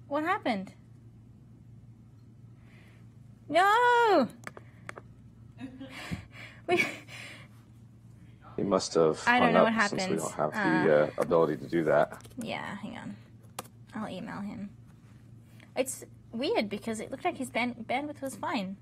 What happened? No! He must have I don't hung know up what happened. since we don't have the ability to do that. Yeah, hang on. I'll email him. It's weird because it looked like his bandwidth was fine.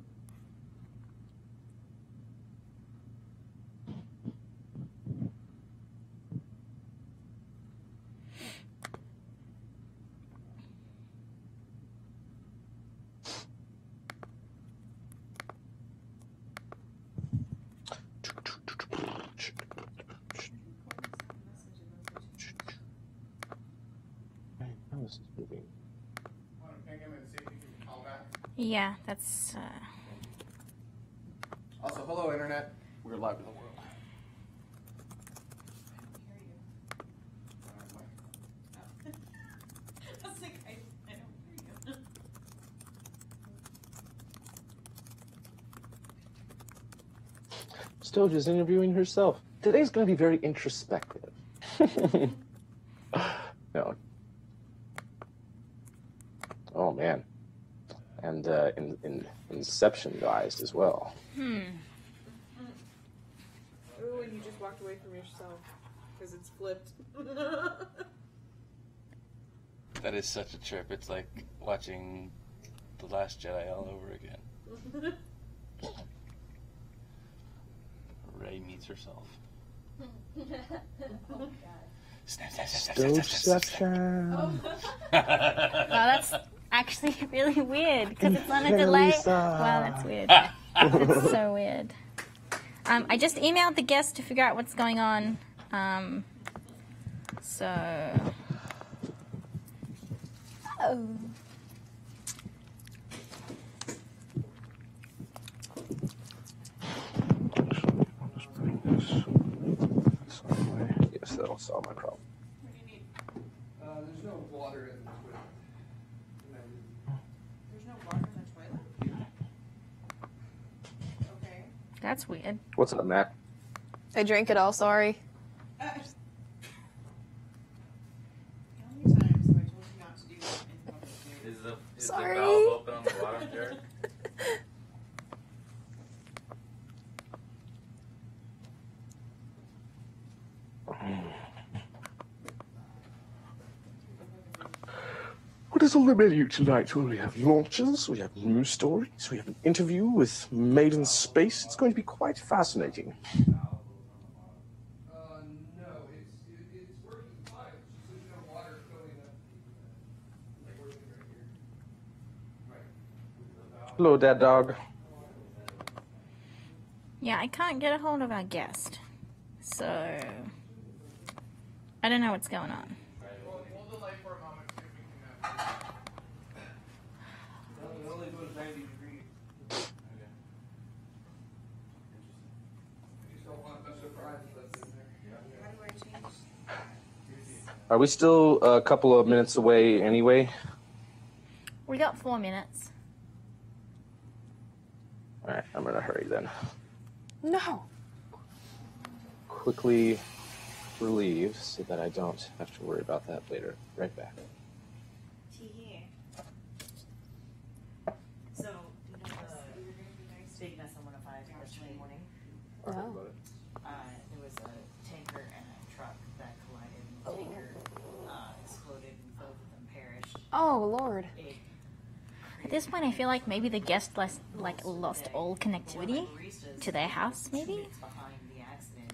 Yeah, that's... Also, hello, Internet. We're live to the world. Still just interviewing herself. Today's going to be very introspective. No. Oh, man. And Inception-ized as well. Ooh, and you just walked away from yourself because it's flipped. That is such a trip. It's like watching The Last Jedi all over again. Rey meets herself. Oh, God. Snap, snap, snap, snap, snap, snap, snap. Wow, that's actually really weird because it's on a delay. Wow, that's weird. That's so weird. I just emailed the guest to figure out what's going on. Oh. Yes, that'll solve my problem. What do you need? There's no water in the toilet. There's no water in the toilet? Okay. That's weird. What's up, Matt? I drank it all, sorry. How many times have I told you not to do that in public? Is the Sorry. valve open on the bottom, Jared? What is on the menu tonight? Well, we have launches, we have news stories, we have an interview with MadeInSpace. It's going to be quite fascinating. No, it's working fine. It's just there's no water filling up. Like working right here. Right. Hello, Dad Dog. Yeah, I can't get a hold of our guest. So, I don't know what's going on. Hold the light for a moment. See if we can. It only goes 90 degrees. Okay. I just don't want a surprise that's in there. How do I change? Are we still a couple of minutes away anyway? We got 4 minutes. All right, I'm in a hurry then. No. Quickly relieve so that I don't have to worry about that later. Right back. Here. So, you know the big mess on 105 yesterday morning? No. There was a tanker and a truck that collided, and the tanker exploded and both of them perished. Oh, Lord. At this point, I feel like maybe the guest lost all connectivity to their house, maybe? Behind the accident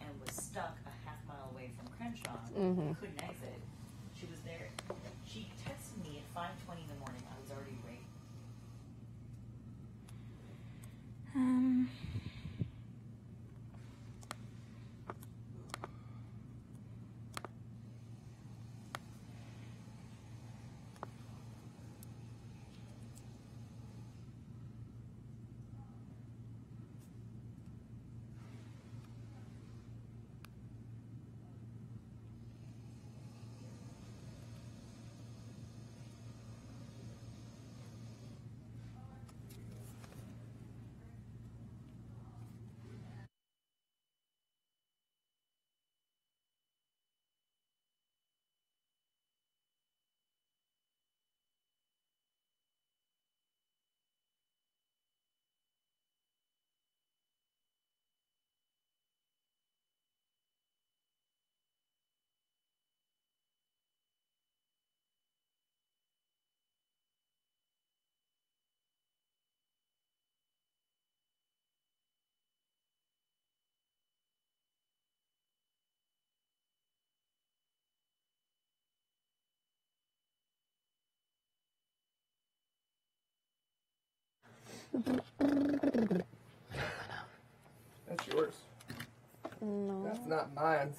and was stuck a half mile away from Crenshaw. Mm-hmm. Couldn't exit. She was there. She texted me at 5:20 in the morning. I was already awake. That's yours. No. That's not mine.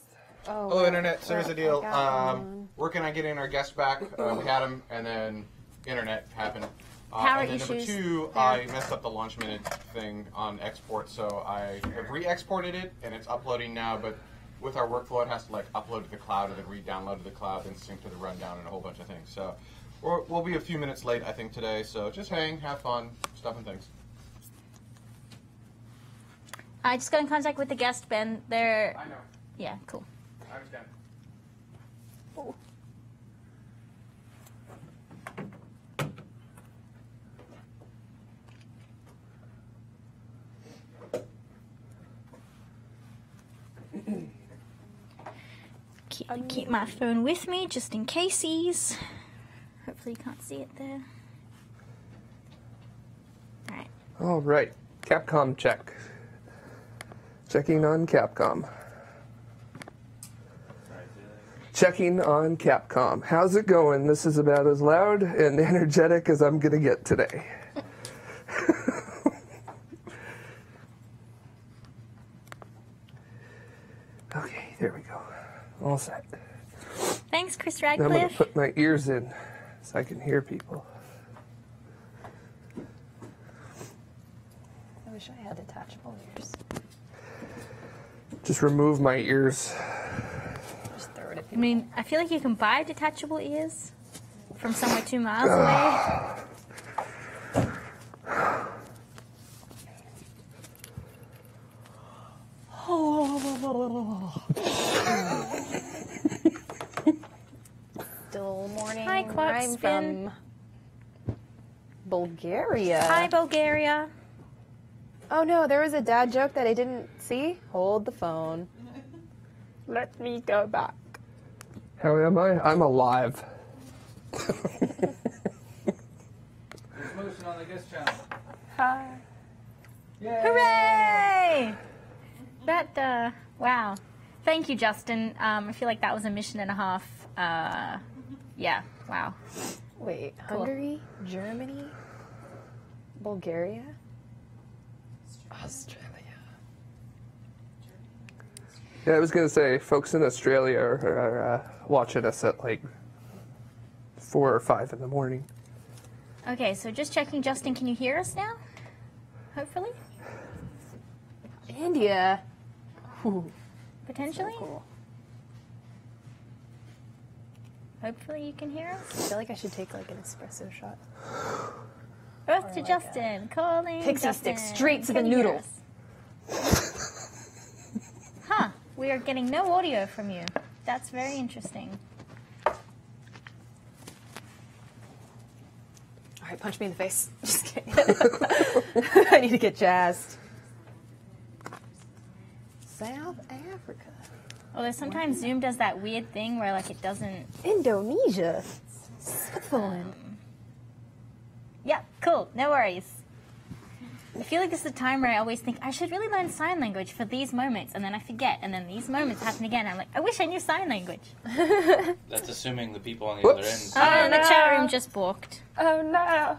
Oh, Hello, Internet. So here's the deal. I got one. Working on getting our guest back. We had him, and then Internet happened. Power and then number issues. 2, I messed up the launch minute thing on export, so I have re-exported it, and it's uploading now, but with our workflow, it has to like upload to the cloud and then re-download to the cloud and sync to the rundown and a whole bunch of things. So we'll be a few minutes late, I think, today. So just hang, have fun, stuff and things. I just got in contact with the guest, Ben. They're... I know. Yeah, cool. I understand. Oh. Keep my phone with me just in caseies. Hopefully you can't see it there. Alright. All right. Capcom check. Checking on Capcom. Checking on Capcom. How's it going? This is about as loud and energetic as I'm going to get today. Okay, there we go. All set. Thanks, Chris Now I'm going to Radcliffe. put my ears in so I can hear people. I wish I had detachable ears. Just remove my ears. Just throw it at I people. mean, I feel like you can buy detachable ears from somewhere 2 miles away. Still morning. Hi, Quark I'm Spin. from Bulgaria. Hi, Bulgaria. Oh no, there was a dad joke that I didn't see. Hold the phone. Let me go back. How am I? I'm alive. Who's moosing on the guest channel? Hi. Hooray! That, wow. Thank you, Justin. I feel like that was a mission and a half. Yeah, wow. Wait, Cool. Hungary, Germany, Bulgaria, Australia. Yeah, I was going to say, folks in Australia are watching us at like 4 or 5 in the morning. Okay, so just checking, Justin, can you hear us now? Hopefully? India. Ooh, Potentially? cool. Hopefully you can hear I us. feel like I should take like an espresso shot. Earth to like Justin, calling Pixie Justin. stick straight to the Can you hear noodle. us? Huh, we are getting no audio from you. That's very interesting. All right, punch me in the face. Just kidding. I need to get jazzed. South Africa. Although sometimes Zoom does that weird thing where like it doesn't... Indonesia. Switzerland. Yeah, cool, no worries. I feel like this is a time where I always think I should really learn sign language for these moments, and then I forget, and then these moments happen again. I'm like, I wish I knew sign language. That's assuming the people on the Whoops. other end. Oh, the chat room just balked. Oh no.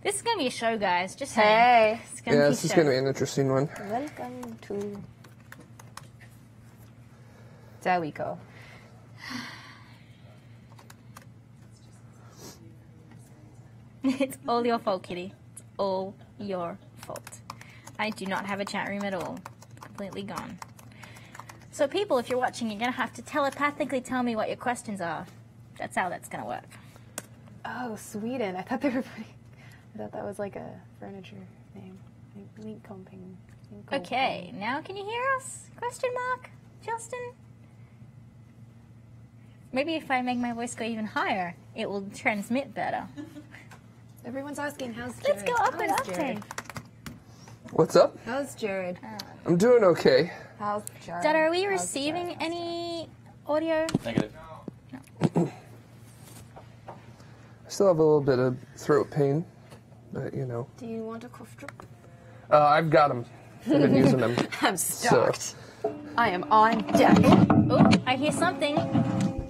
This is gonna be a show, guys. Just saying. Hey. It's gonna Yeah, be this a is show. going to be an interesting one. Welcome to. There we go. It's all your fault, Kitty. It's all your fault. I do not have a chat room at all. Completely gone. So people, if you're watching, you're going to have to telepathically tell me what your questions are. That's how that's going to work. Oh, Sweden. I thought they were putting. I thought that was like a furniture name. Linköping. Okay, now can you hear us? Question mark? Justin? Maybe if I make my voice go even higher, it will transmit better. Everyone's asking, how's Jared? Let's go up and How's up, Jared? What's up? How's Jared? I'm doing okay. How's Jared? Dad, are we How's receiving Jared? any audio? Negative. I still have a little bit of throat pain, but you know. Do you want a cough drop? I've got them. I've been using them. I'm stoked. I am on deck. Oh, I hear something.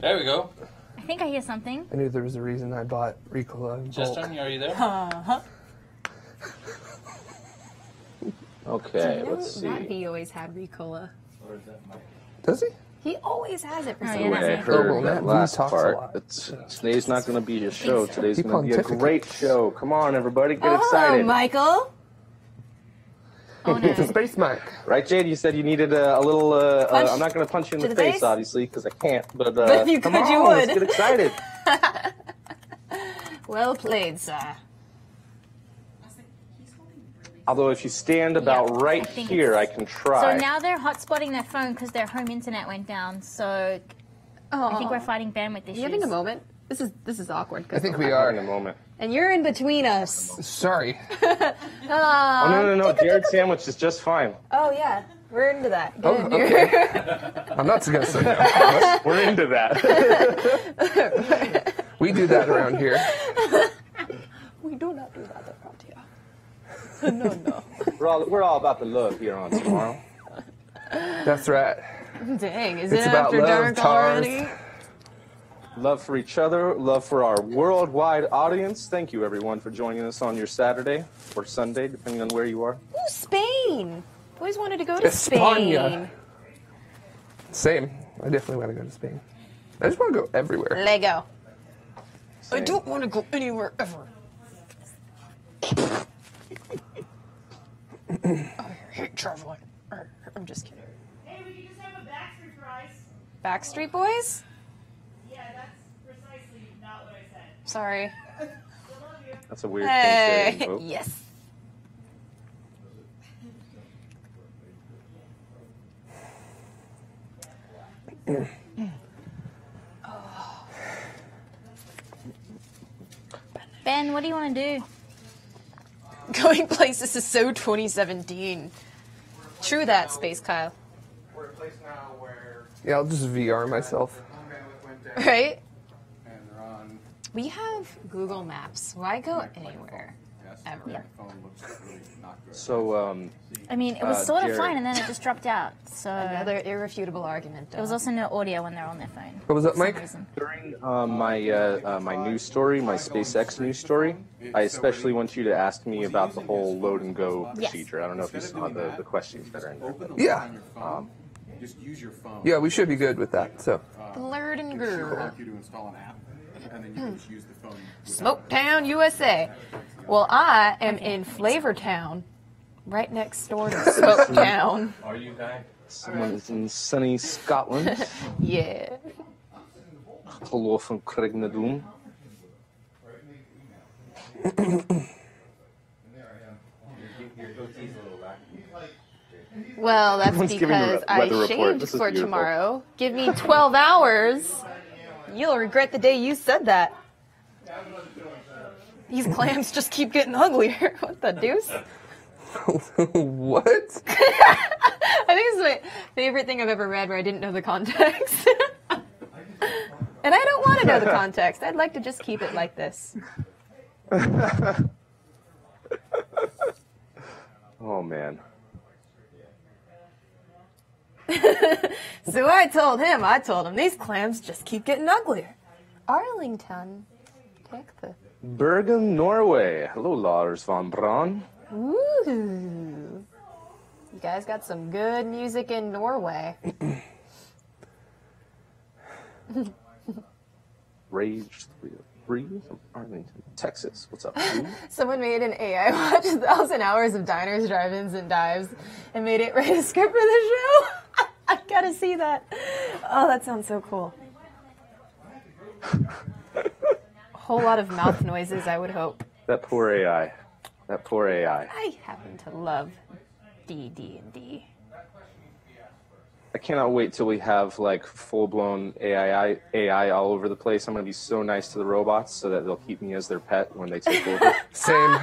There we go. I think I hear something. I knew there was a reason I bought Ricola in bulk. Justin, are you there? Okay, let's see. He always had Ricola. Does he? He always has it for Oh, some yeah, The way I that's reason. heard well, that Matt last talks a part. lot. But today's not going to be a show. Today's He going to be a pontificates. great show. Come on, everybody, get Oh, excited. Michael. Oh no. It's a space mic. Right, Jade? You said you needed a little. Punch I'm not going to punch you in to the the face, face? obviously, because I can't. But, But if you come could, on, you let's would. get excited. Well played, sir. Although if you stand about right I think here, I it's- can try. So now they're hotspotting their phone because their home internet went down. So I think we're fighting bandwidth issues. You having a moment? This is awkward. I think we in a are. moment. And you're in between us. Sorry. Oh no! Jared sandwich is just fine. Oh yeah, we're into that. Oh, Good. okay. I'm not going to say no. We're into that. We do that around here. We do not do that around here. No. We're all about the love here on tomorrow. That's right. Dang, is It's it about after love, dark tars. already? Love for each other, love for our worldwide audience. Thank you, everyone, for joining us on your Saturday or Sunday, depending on where you are. Ooh, Spain. Always wanted to go to España. Spain. Same. I definitely want to go to Spain. I just want to go everywhere. Lego. I Same. don't want to go anywhere ever. I hate traveling. I'm just kidding. Hey, we can just have a Backstreet Fries. Backstreet Boys? Yeah, that's precisely not what I said. Sorry. Still love you. That's a weird thing Hey, to invoke. yes. Ben, what do you want to do? Going places is so 2017. True that, Space Kyle. We're at a place now where Yeah, I'll just VR myself. home bandwidth went down, Right? and they're on. We have Google Maps. Why go anywhere? Yes, Ever. my phone looks really not good. So, I mean, it was sort of Jared. fine, and then it just dropped out. So Another irrefutable argument. there was also no audio when they're on their phone. What was that, For some Mike? reason. during my news story, my SpaceX news story, I especially want you to ask me about the whole load and go Yes. procedure. I don't know if you saw the questions that are in there. Open But, the Yeah. on your phone. Just use your phone. Yeah, we should be good with that. So, Blurred and It'll Grue. ask you to install an app, and then you can just use the phone. Smoketown, USA. Well, I am in Flavortown, right next door to Smoketown. Are you guys? someone's in sunny Scotland. Yeah. Hello from Craignadoon. Your goatee's a little wacky. Well, that's Everyone's giving you because a I weather report. shaved This is for beautiful. tomorrow. Give me 12 hours. You'll regret the day you said that. These clams just keep getting uglier. What the deuce? what? I think it's my favorite thing I've ever read where I didn't know the context. And I don't want to know the context. I'd like to just keep it like this. Oh man. So I told him, these clams just keep getting uglier. Arlington, Texas. Bergen, Norway. Hello, Lars von Braun. Ooh. You guys got some good music in Norway. Rage 303 from Arlington, Texas. What's up, dude? Someone made an AI watch 1,000 hours of diners, drive-ins, and dives and made it write a script for the show. I gotta see that. Oh, that sounds so cool. A whole lot of mouth noises, I would hope. That poor AI. That poor AI. I happen to love D&D. I cannot wait till we have like full-blown AI all over the place. I'm gonna be so nice to the robots so that they'll keep me as their pet when they take over. Same.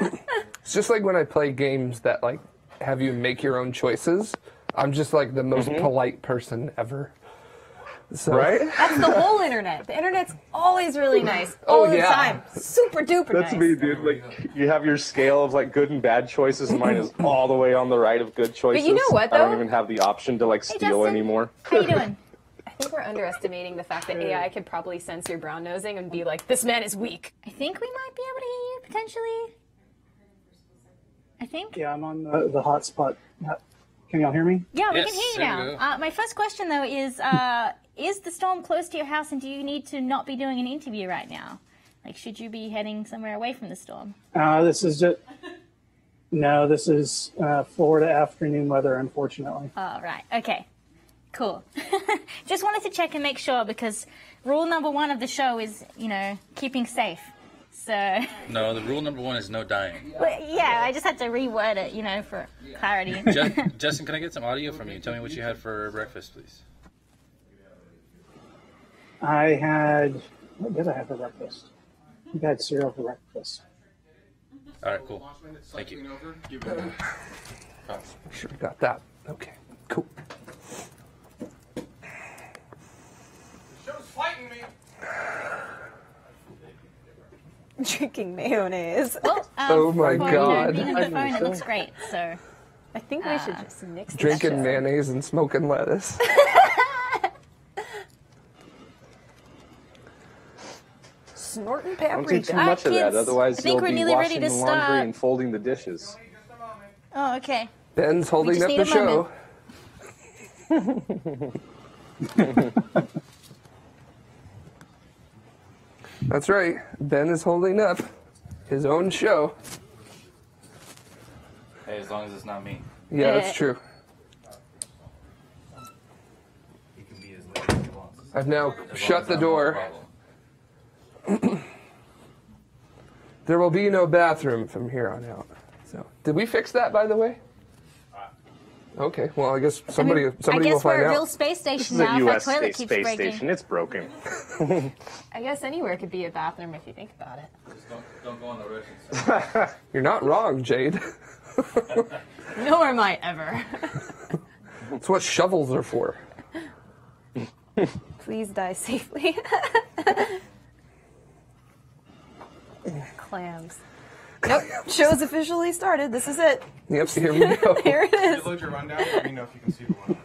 It's just like when I play games that like have you make your own choices. I'm just like the most polite person ever. So, Right? That's the whole internet. The internet's always really nice. Oh, All the yeah. time. Super duper That's nice. me, dude. Like you have your scale of like good and bad choices, and mine is all the way on the right of good choices. you know what, I don't though? even have the option to like steal Justin. anymore. How you doing? I think we're underestimating the fact that AI could probably sense your brown nosing and be like, this man is weak. I think we might be able to hear you potentially. I think. Yeah, I'm on the hotspot. Can y'all hear me? Yeah, we Yes, can hear you there we now. My first question, though, is the storm close to your house, and do you need to not be doing an interview right now? Like, should you be heading somewhere away from the storm? This is just... No, this is Florida afternoon weather, unfortunately. Oh, right. Okay. Cool. Just wanted to check and make sure, because rule number 1 of the show is, keeping safe. So... No, the rule number 1 is no dying. Well, yeah, I just had to reword it, for clarity. Justin, can I get some audio from you? Tell me what you had for breakfast, please. What did I have for breakfast? I think I had cereal for breakfast. All right, cool. Thank you. Make sure we got that. Okay, cool. The show's fighting me. Drinking mayonnaise. Oh my God. Being on the phone, it looks great, so... I think we should just mix this Drinking shit. mayonnaise and smoking lettuce. Snorting Don't do too paprika. much of that, kids, otherwise I think you'll we're be nearly ready washing to the laundry start. and folding the dishes. Oh, okay. Ben's holding just up need the a show. That's right. Ben is holding up his own show. Hey, as long as it's not me. Yeah, that's true. He can be as late as he wants. I've now shut the door. There will be no bathroom from here on out. So, did we fix that, by the way? Okay, well, I guess somebody I will guess find we're a out. real space This station is a now if U.S. our toilet space keeps breaking. station. It's broken. I guess anywhere could be a bathroom if you think about it. Just don't go on the Russian side. You're not wrong, Jade. Nor am I ever. That's what shovels are for. Please die safely. Clams. Nope, show's officially started. This is it. Yep, here we go. Here it Did you is. load your rundown? Let me know if you can see the one.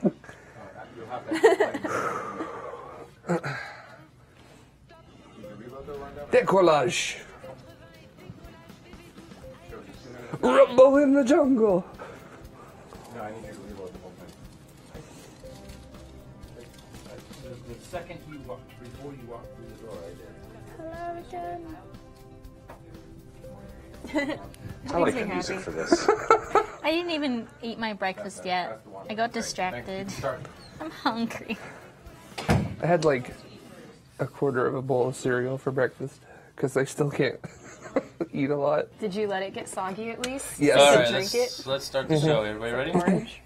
You'll have that. Did you reload the rundown? Decollage. Rumble in the jungle. No, I need you to reload the whole thing. The second you walk, before you walk through the door, I did. Hello again. I like the music for this. I didn't even eat my breakfast yet. I got distracted. I'm hungry. I had like a quarter of a bowl of cereal for breakfast because I still can't eat a lot. Did you let it get soggy at least? Yes. All Did right, you drink it? let's start the show. Everybody ready? Orange.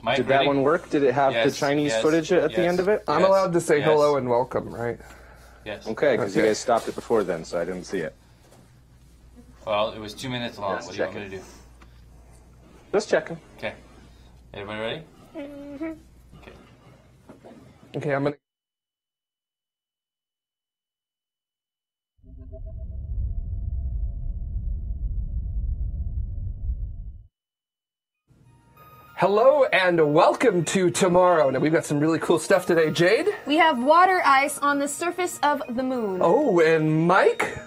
Mike, Did that ready? one work? Did it have the Yes, Chinese yes, footage at the yes. end of it? I'm Yes, allowed to say yes. hello and welcome, right? Yes. Okay, because you Okay. guys stopped it before then, so I didn't see it. Well, it was 2 minutes long. Just What do you want me checking. to do? Just checking. Okay. Everybody ready? Okay. Okay, I'm gonna. Hello and welcome to Tomorrow. Now we've got some really cool stuff today, Jade. We have water ice on the surface of the moon. Oh, and Mike.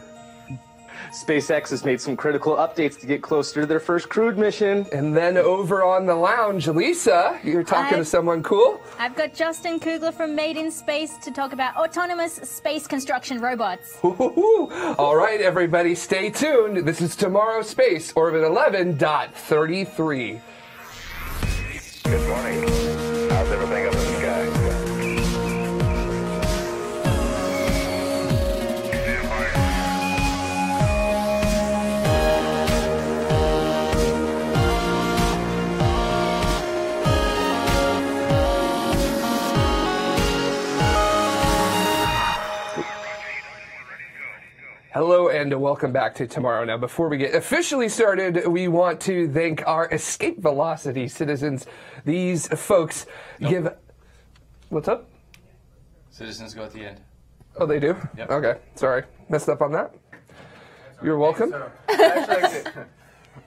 SpaceX has made some critical updates to get closer to their first crewed mission. And then over on the lounge, Lisa, you're talking Hi. to someone cool. I've got Justin Kugler from MadeInSpace to talk about autonomous space construction robots. Hoo-hoo-hoo. All right, everybody, stay tuned. This is Tomorrow Space, Orbit 11.33. Good morning. How's everything up in the sky? Hello and welcome back to Tomorrow. Now, before we get officially started, we want to thank our Escape Velocity citizens. These folks give... What's up? Citizens go at the end. Oh, they do? Yep. Okay, sorry. Messed up on that. You're welcome. So, actually, like to,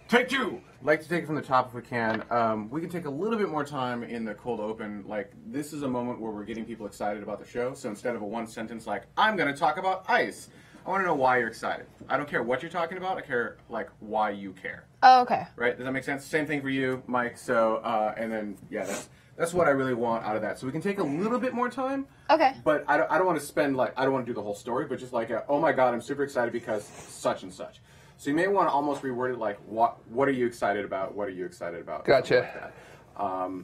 take two. Like to take it from the top if we can. We can take a little bit more time in the cold open. Like, this is a moment where we're getting people excited about the show. So instead of a one sentence like, I'm going to talk about ice, I I want to know why you're excited. I don't care what you're talking about. I care like why you care. Oh, okay. Right? Does that make sense? Same thing for you, Mike. So, and then yeah, that's what I really want out of that. So we can take a little bit more time. Okay. But I don't want to spend I don't want to do the whole story, but just like oh my god, I'm super excited because such and such. So you may want to almost reword it like what are you excited about? What are you excited about? Gotcha. Like that.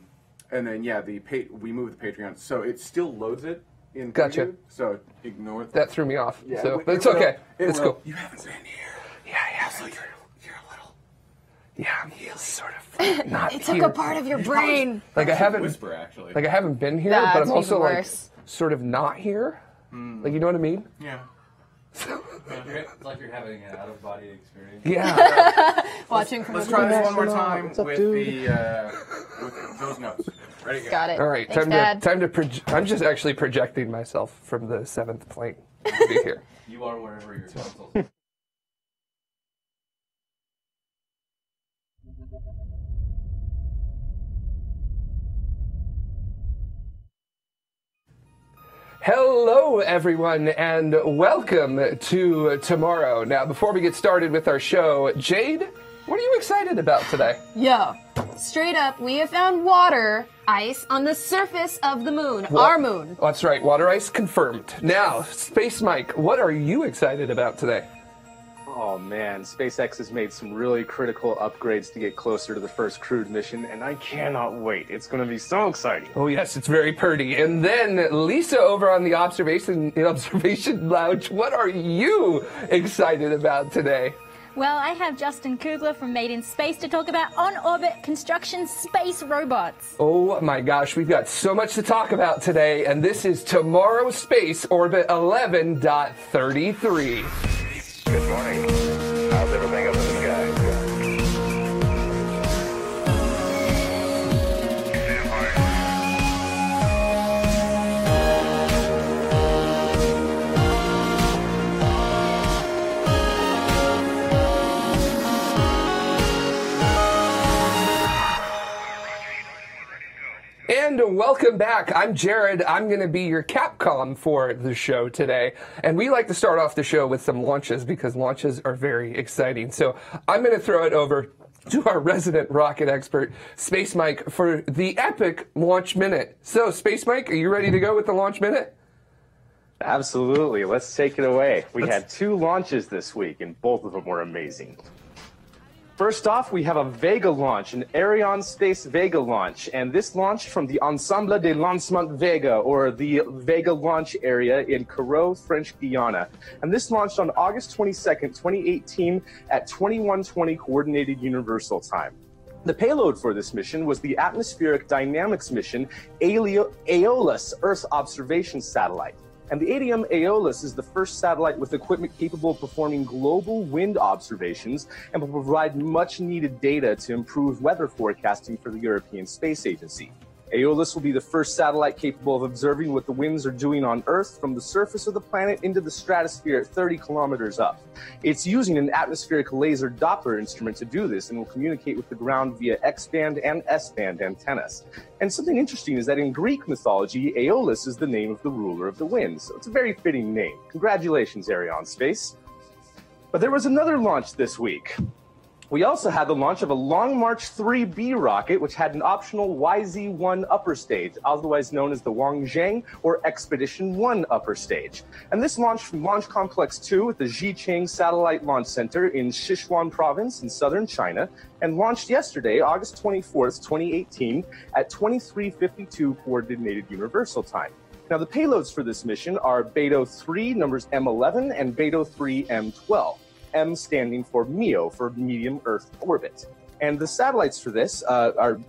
And then yeah, we moved the Patreon, so it still loads it in. Gotcha. Preview, so ignore that. Threw me off. Yeah, so it's okay. It's cool. You haven't been here. Yeah. So you're a little. Yeah, I'm sort of not It here. took a part of your brain. Like I haven't whisper actually. Like I haven't been here, That's but I'm also even like worse. sort of not here. Like you know what I mean? Yeah. It's like you're having an out-of-body experience. Yeah. Watching from Let's a try this corner. one more time What's up, with dude? with those notes. Ready? Go. Got it. All right, Thanks, time Dad. to I'm just actually projecting myself from the 7th plane to be here. You are wherever your console. Hello, everyone, and welcome to Tomorrow. Now, before we get started with our show, Jade, what are you excited about today? Yo, straight up, we have found water ice on the surface of the moon, our moon. That's right, water ice confirmed. Now, Space Mike, what are you excited about today? Oh man, SpaceX has made some really critical upgrades to get closer to the first crewed mission, and I cannot wait. It's going to be so exciting. Oh yes, it's very pretty. And then Lisa over on the observation lounge, what are you excited about today? Well, I have Justin Kugler from MadeInSpace to talk about on-orbit construction space robots. Oh my gosh, we've got so much to talk about today, and this is Tomorrow Space Orbit 11.33. Good morning. How's everything up in the sky? And welcome back. I'm Jared. I'm going to be your Capcom for the show today. And we like to start off the show with some launches because launches are very exciting. So I'm going to throw it over to our resident rocket expert, Space Mike, for the epic launch minute. So, Space Mike, are you ready to go with the launch minute? Absolutely. Let's take it away. We had 2 launches this week, and both of them were amazing. First off, we have a Vega launch, an MadeInSpace Vega launch, and this launched from the Ensemble de Lancement Vega, or the Vega launch area in Corot, French Guiana. And this launched on August 22nd, 2018 at 21:20 Coordinated Universal Time. The payload for this mission was the Atmospheric Dynamics mission Aeolus Earth Observation Satellite. And the ADM Aeolus is the first satellite with equipment capable of performing global wind observations and will provide much needed data to improve weather forecasting for the European Space Agency. Aeolus will be the first satellite capable of observing what the winds are doing on Earth from the surface of the planet into the stratosphere at 30 kilometers up. It's using an atmospheric laser Doppler instrument to do this and will communicate with the ground via X-band and S-band antennas. And something interesting is that in Greek mythology, Aeolus is the name of the ruler of the winds, so it's a very fitting name. Congratulations, MadeInSpace. But there was another launch this week. We also had the launch of a Long March 3B rocket, which had an optional YZ-1 upper stage, otherwise known as the Wangzheng or Expedition 1 upper stage. And this launched from Launch Complex 2 at the Xichang Satellite Launch Center in Sichuan Province in southern China, and launched yesterday, August 24th, 2018, at 23:52 Coordinated Universal Time. Now, the payloads for this mission are Beidou 3, numbers M11, and Beidou 3, M12. M standing for MEO, for Medium Earth Orbit. And the satellites for this are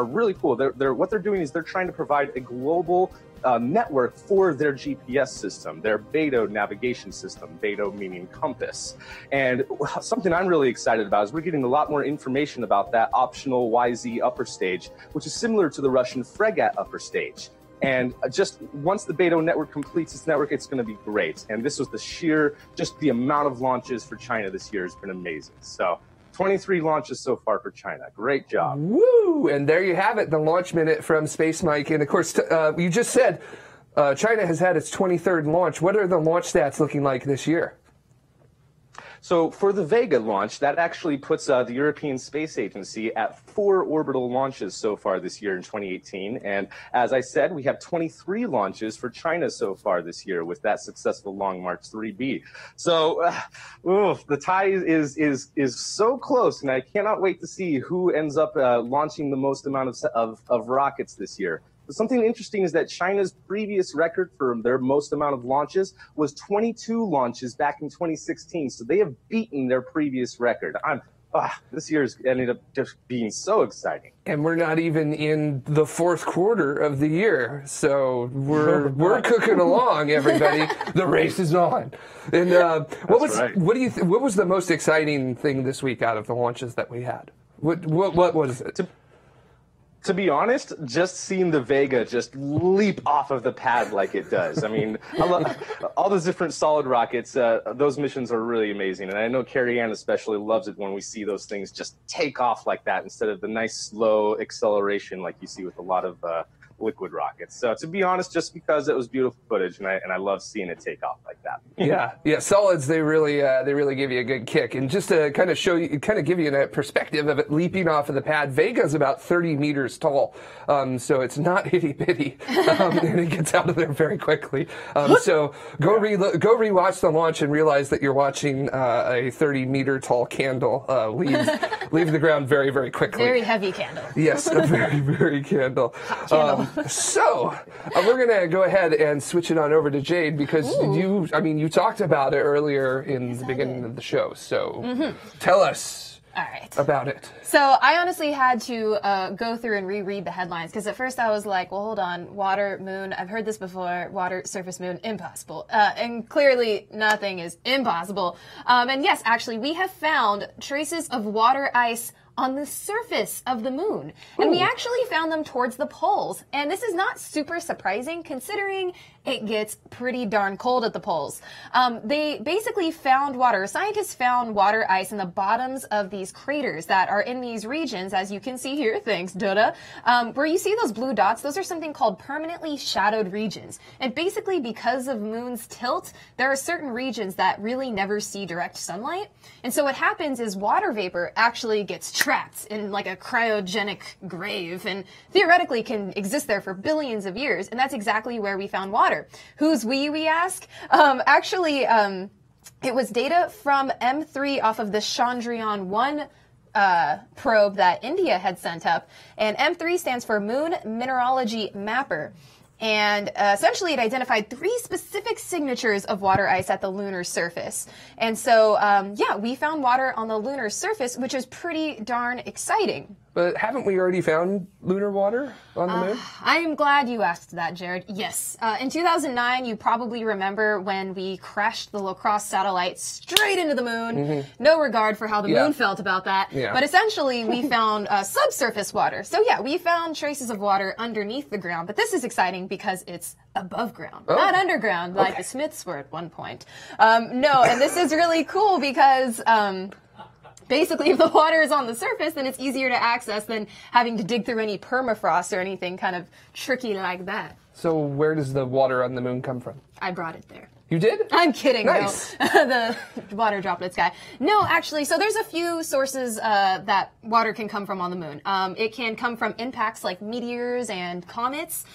really cool. What they're doing is they're trying to provide a global network for their GPS system, their Beidou navigation system, Beidou meaning compass. And something I'm really excited about is we're getting a lot more information about that optional YZ upper stage, which is similar to the Russian Fregat upper stage. And just once the Beidou network completes its network, it's going to be great. And this was just the amount of launches for China this year has been amazing. So 23 launches so far for China. Great job. Woo! And there you have it, the launch minute from Space Mike. And of course, you just said China has had its 23rd launch. What are the launch stats looking like this year? So for the Vega launch, that actually puts the European Space Agency at 4 orbital launches so far this year in 2018. And as I said, we have 23 launches for China so far this year with that successful Long March 3B. So the tie is so close, and I cannot wait to see who ends up launching the most amount of rockets this year. But something interesting is that China's previous record for their most amount of launches was 22 launches back in 2016. So they have beaten their previous record. This year's ended up just being so exciting. And we're not even in the 4th quarter of the year, so we're cooking along, everybody. The race is on. And what was the most exciting thing this week out of the launches that we had? What was it? To be honest, just seeing the Vega just leap off of the pad like it does. I mean, all those different solid rockets, those missions are really amazing. And I know Carrie Ann especially loves it when we see those things just take off like that instead of the nice slow acceleration like you see with a lot of liquid rockets. So to be honest, just because it was beautiful footage, and I love seeing it take off like that. Yeah, solids, they really give you a good kick. And just to kind of give you a perspective of it leaping off of the pad, Vega's about 30 meters tall, so it's not itty bitty, and it gets out of there very quickly. So go rewatch the launch and realize that you're watching a 30-meter tall candle leave the ground very, very quickly. Very heavy candle. Yes, a very, very candle. So we're going to go ahead and switch it on over to Jade because you talked about it earlier in the beginning of the show. So tell us about it. So I honestly had to go through and reread the headlines because at first I was like, well, hold on, water, moon, I've heard this before, water, surface, moon, impossible. And clearly nothing is impossible. And yes, actually, we have found traces of water ice on the surface of the moon. And we actually found them towards the poles. And this is not super surprising considering it gets pretty darn cold at the poles. They basically found water. Scientists found water ice in the bottoms of these craters that are in these regions, as you can see here, thanks, Dota, where you see those blue dots. Those are something called permanently shadowed regions. And basically because of moon's tilt, there are certain regions that really never see direct sunlight. And so what happens is water vapor actually gets trapped in like a cryogenic grave and theoretically can exist there for billions of years. And that's exactly where we found water. Who's we ask? It was data from M3 off of the Chandrayaan-1 probe that India had sent up. And M3 stands for Moon Mineralogy Mapper. And essentially it identified 3 specific signatures of water ice at the lunar surface. And so, we found water on the lunar surface, which is pretty darn exciting. But haven't we already found lunar water on the moon? I am glad you asked that, Jared. Yes. In 2009, you probably remember when we crashed the Lacrosse satellite straight into the moon. No regard for how the moon felt about that. Yeah. But essentially, we found subsurface water. So yeah, we found traces of water underneath the ground. But this is exciting because it's above ground, not underground, like the Smiths were at one point. No, and this is really cool because basically, if the water is on the surface, then it's easier to access than having to dig through any permafrost or anything kind of tricky like that. So where does the water on the moon come from? I brought it there. You did? I'm kidding. Nice. No. The water droplets guy. No, actually, so there's a few sources that water can come from on the moon. It can come from impacts like meteors and comets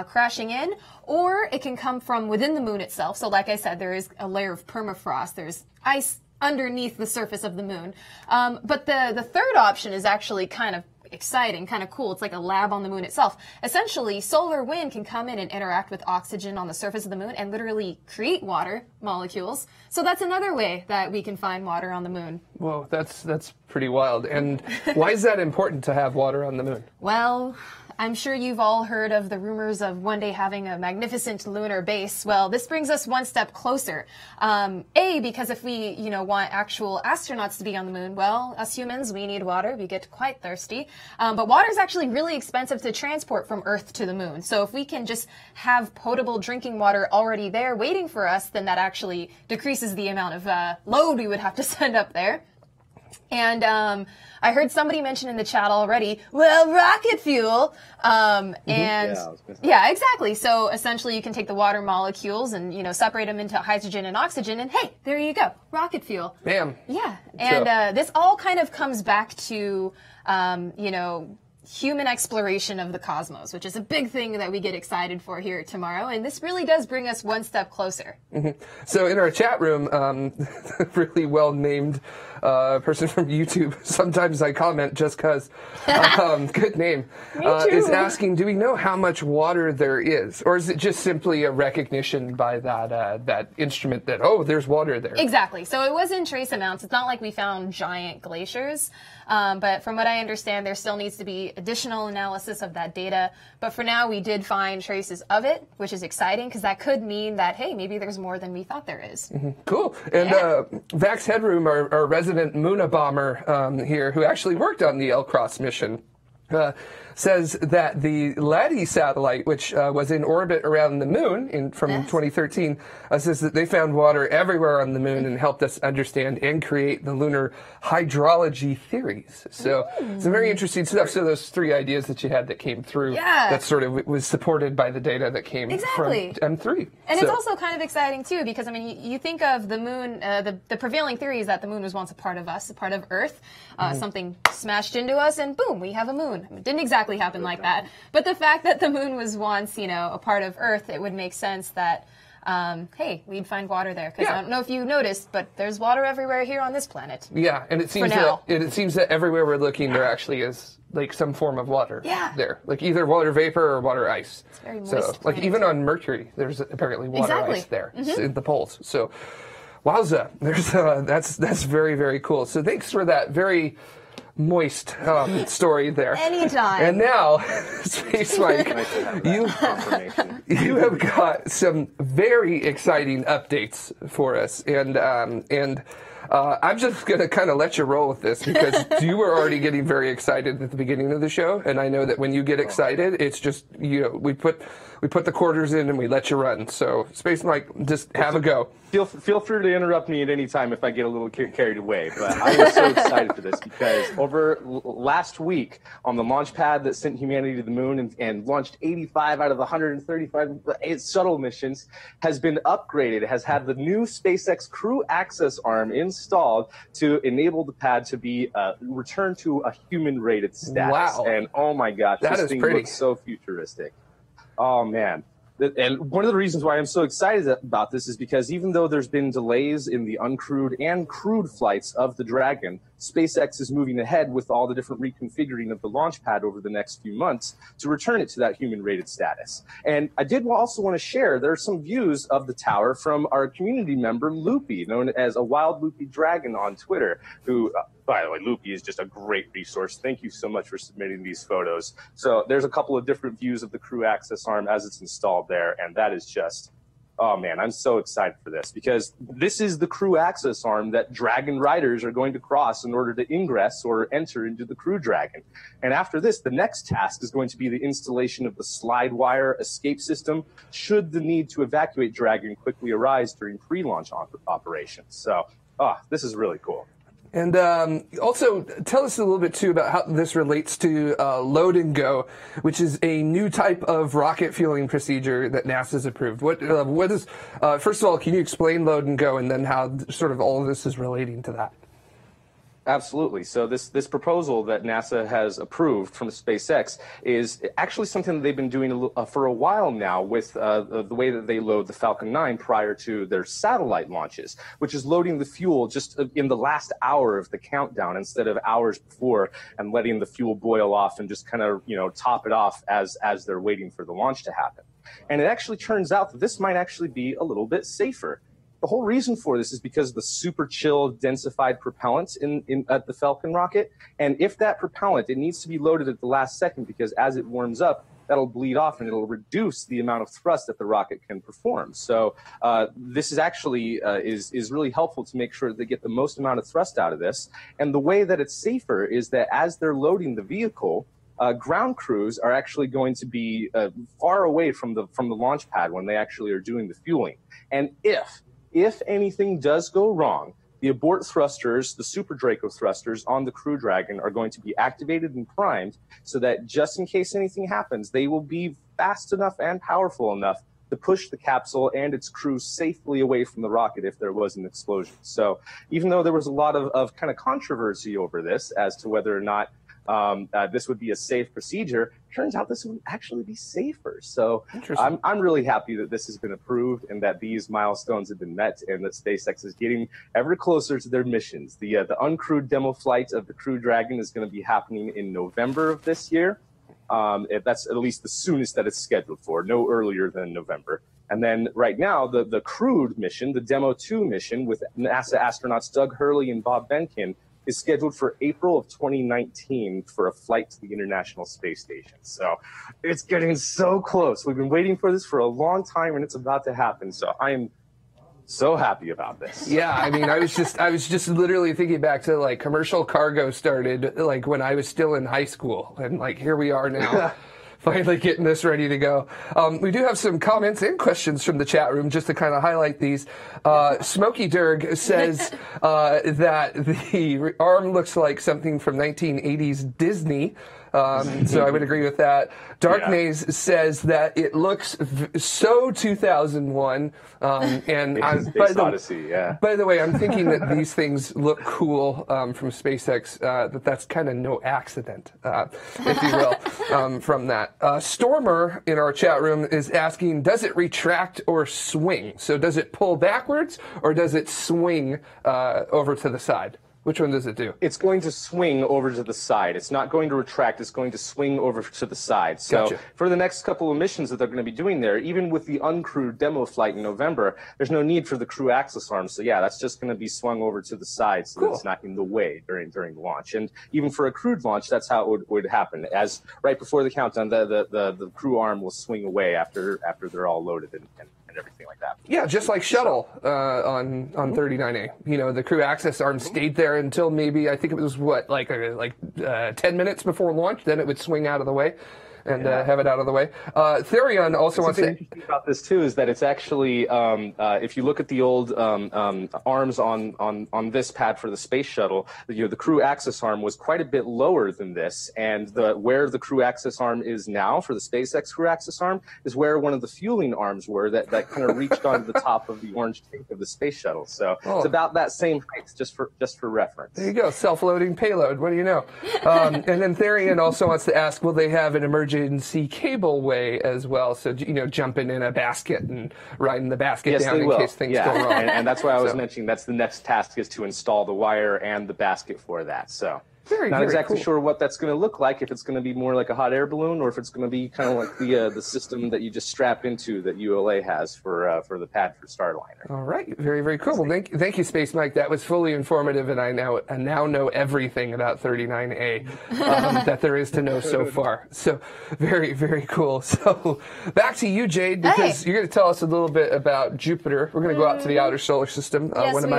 crashing in, or it can come from within the moon itself. So like I said, there is a layer of permafrost. There's ice underneath the surface of the moon. But the third option is actually kind of exciting, kind of cool. It's like a lab on the moon itself. Essentially, solar wind can come in and interact with oxygen on the surface of the moon and literally create water molecules. So that's another way that we can find water on the moon. Whoa, that's pretty wild. And why is that important to have water on the moon? Well, I'm sure you've all heard of the rumors of one day having a magnificent lunar base. Well, this brings us one step closer. Because if we, want actual astronauts to be on the moon, well, us humans, we need water. We get quite thirsty. But water is actually really expensive to transport from Earth to the moon. So if we can just have potable drinking water already there waiting for us, then that actually decreases the amount of load we would have to send up there. And I heard somebody mention in the chat already, well, rocket fuel. And yeah, exactly. So essentially you can take the water molecules and, separate them into hydrogen and oxygen. And hey, there you go. Rocket fuel. Bam. Yeah. And this all kind of comes back to, human exploration of the cosmos, which is a big thing that we get excited for here at TMRO, and this really does bring us one step closer. So in our chat room, really well-named person from YouTube, sometimes I comment just because, good name, is asking, do we know how much water there is? Or is it just simply a recognition by that instrument that, oh, there's water there? Exactly. So it was in trace amounts. It's not like we found giant glaciers. But from what I understand, there still needs to be additional analysis of that data. But for now, we did find traces of it, which is exciting because that could mean that, hey, maybe there's more than we thought there is. Cool. And Vax Headroom, our resident Moona bomber here, who actually worked on the L-Cross mission, says that the LADI satellite, which was in orbit around the moon from 2013, says that they found water everywhere on the moon and helped us understand and create the lunar hydrology theories. So some very interesting stuff. So those 3 ideas that you had that came through, that sort of was supported by the data that came from M3. And it's also kind of exciting, too, because, I mean, you think of the moon, the prevailing theory is that the moon was once a part of us, a part of Earth. Something smashed into us, and boom, we have a moon. It didn't exactly happen like that. But the fact that the moon was once, a part of Earth, it would make sense that, hey, we'd find water there. Because I don't know if you noticed, but there's water everywhere here on this planet. Yeah, and it seems that everywhere we're looking, there actually is like some form of water there, like either water vapor or water ice. It's very moist. So, like even on Mercury, there's apparently water ice there in the poles. So, wowza, that's very, very cool. So thanks for that very moist story there. Anytime. And now, Space Mike, you have got some very exciting updates for us, and I'm just going to kind of let you roll with this because you were already getting very excited at the beginning of the show, and I know that when you get excited, it's just we put the quarters in and we let you run. So, Space Mike, just have a go. Feel free to interrupt me at any time if I get a little carried away. But I was so excited for this because over last week on the launch pad that sent humanity to the moon and launched 85 out of the 135 shuttle missions has been upgraded. It has had the new SpaceX Crew Access Arm installed to enable the pad to be returned to a human-rated status. Wow. And oh my gosh, this thing looks so futuristic. Oh man. And one of the reasons why I'm so excited about this is because even though there's been delays in the uncrewed and crewed flights of the Dragon, SpaceX is moving ahead with all the different reconfiguring of the launch pad over the next few months to return it to that human-rated status. And I did also want to share, there are some views of the tower from our community member, Loopy, known as a Wild Loopy Dragon on Twitter, who, by the way, Loopy is just a great resource. Thank you so much for submitting these photos. So there's a couple of different views of the Crew Access Arm as it's installed there, and that is just, oh man, I'm so excited for this because this is the Crew Access Arm that Dragon riders are going to cross in order to ingress or enter into the Crew Dragon. And after this, the next task is going to be the installation of the slide wire escape system should the need to evacuate Dragon quickly arise during pre-launch operations. So, this is really cool. And also, tell us a little bit, too, about how this relates to load and go, which is a new type of rocket fueling procedure that NASA's approved. What is, first of all, can you explain load and go and then how sort of all of this is relating to that? Absolutely. So this proposal that NASA has approved from SpaceX is actually something that they've been doing for a while now with the way that they load the Falcon 9 prior to their satellite launches, which is loading the fuel just in the last hour of the countdown instead of hours before and letting the fuel boil off and just kind of, top it off as they're waiting for the launch to happen. And it actually turns out that this might actually be a little bit safer. The whole reason for this is because of the super chill densified propellant at the Falcon rocket. And if that propellant, it needs to be loaded at the last second because as it warms up, that'll bleed off and it'll reduce the amount of thrust that the rocket can perform. So this is actually is really helpful to make sure that they get the most amount of thrust out of this. And the way that it's safer is that as they're loading the vehicle, ground crews are actually going to be far away from the launch pad when they actually are doing the fueling. And if anything does go wrong, the abort thrusters, the Super Draco thrusters on the Crew Dragon are going to be activated and primed so that just in case anything happens, they will be fast enough and powerful enough to push the capsule and its crew safely away from the rocket if there was an explosion. So even though there was a lot of kind of controversy over this as to whether or not this would be a safe procedure, turns out this would actually be safer. So I'm really happy that this has been approved and that these milestones have been met and that SpaceX is getting ever closer to their missions. The uncrewed demo flight of the Crew Dragon is going to be happening in November of this year. That's at least the soonest that it's scheduled for, no earlier than November. And then right now, the crewed mission, the Demo 2 mission with NASA astronauts Doug Hurley and Bob Behnken, is scheduled for April of 2019 for a flight to the International Space Station. So it's getting so close. We've been waiting for this for a long time, and it's about to happen. So I am so happy about this. Yeah, I mean, I was just literally thinking back to like commercial cargo started like when I was still in high school, and like here we are now. Finally getting this ready to go. We do have some comments and questions from the chat room just to kind of highlight these. Smokey Durg says that the arm looks like something from 1980s Disney. So I would agree with that. Dark Maze says that it looks so 2001. And by the way, I'm thinking that these things look cool from SpaceX. That's kind of no accident, if you will, from that. Stormer in our chat room is asking, does it retract or swing? So does it pull backwards or does it swing over to the side? Which one does it do? It's going to swing over to the side. It's not going to retract. It's going to swing over to the side. So for the next couple of missions that they're going to be doing there, even with the uncrewed demo flight in November, there's no need for the crew access arm. So yeah, that's just going to be swung over to the side so that it's not in the way during the launch. And even for a crewed launch, that's how it would happen. As right before the countdown, the crew arm will swing away after they're all loaded and everything like that. Yeah, just like shuttle on 39A. You know, the crew access arm stayed there until maybe, I think it was what, like 10 minutes before launch, then it would swing out of the way and have it out of the way. Therion also wants to... What's interesting about this, too, is that it's actually, if you look at the old arms on this pad for the space shuttle, the crew access arm was quite a bit lower than this, and where the crew access arm is now for the SpaceX crew access arm is where one of the fueling arms were that kind of reached onto the top of the orange tank of the space shuttle. So it's about that same height, just for reference. There you go, self-loading payload. What do you know? And then Therion also wants to ask, will they have an emergency cableway as well? So, jumping in a basket and riding the basket down in case things go wrong. And that's why I was mentioning that's the next task is to install the wire and the basket for that. So not exactly sure what that's going to look like, if it's going to be more like a hot air balloon or if it's going to be kind of like the system that you just strap into that ULA has for the pad for Starliner. All right, very, very cool. Well, thank you, Space Mike. That was fully informative, and I now know everything about 39A that there is to know so far. So very, very cool. So back to you, Jade, because you're going to tell us a little bit about Jupiter. We're going to go out to the outer solar system, one of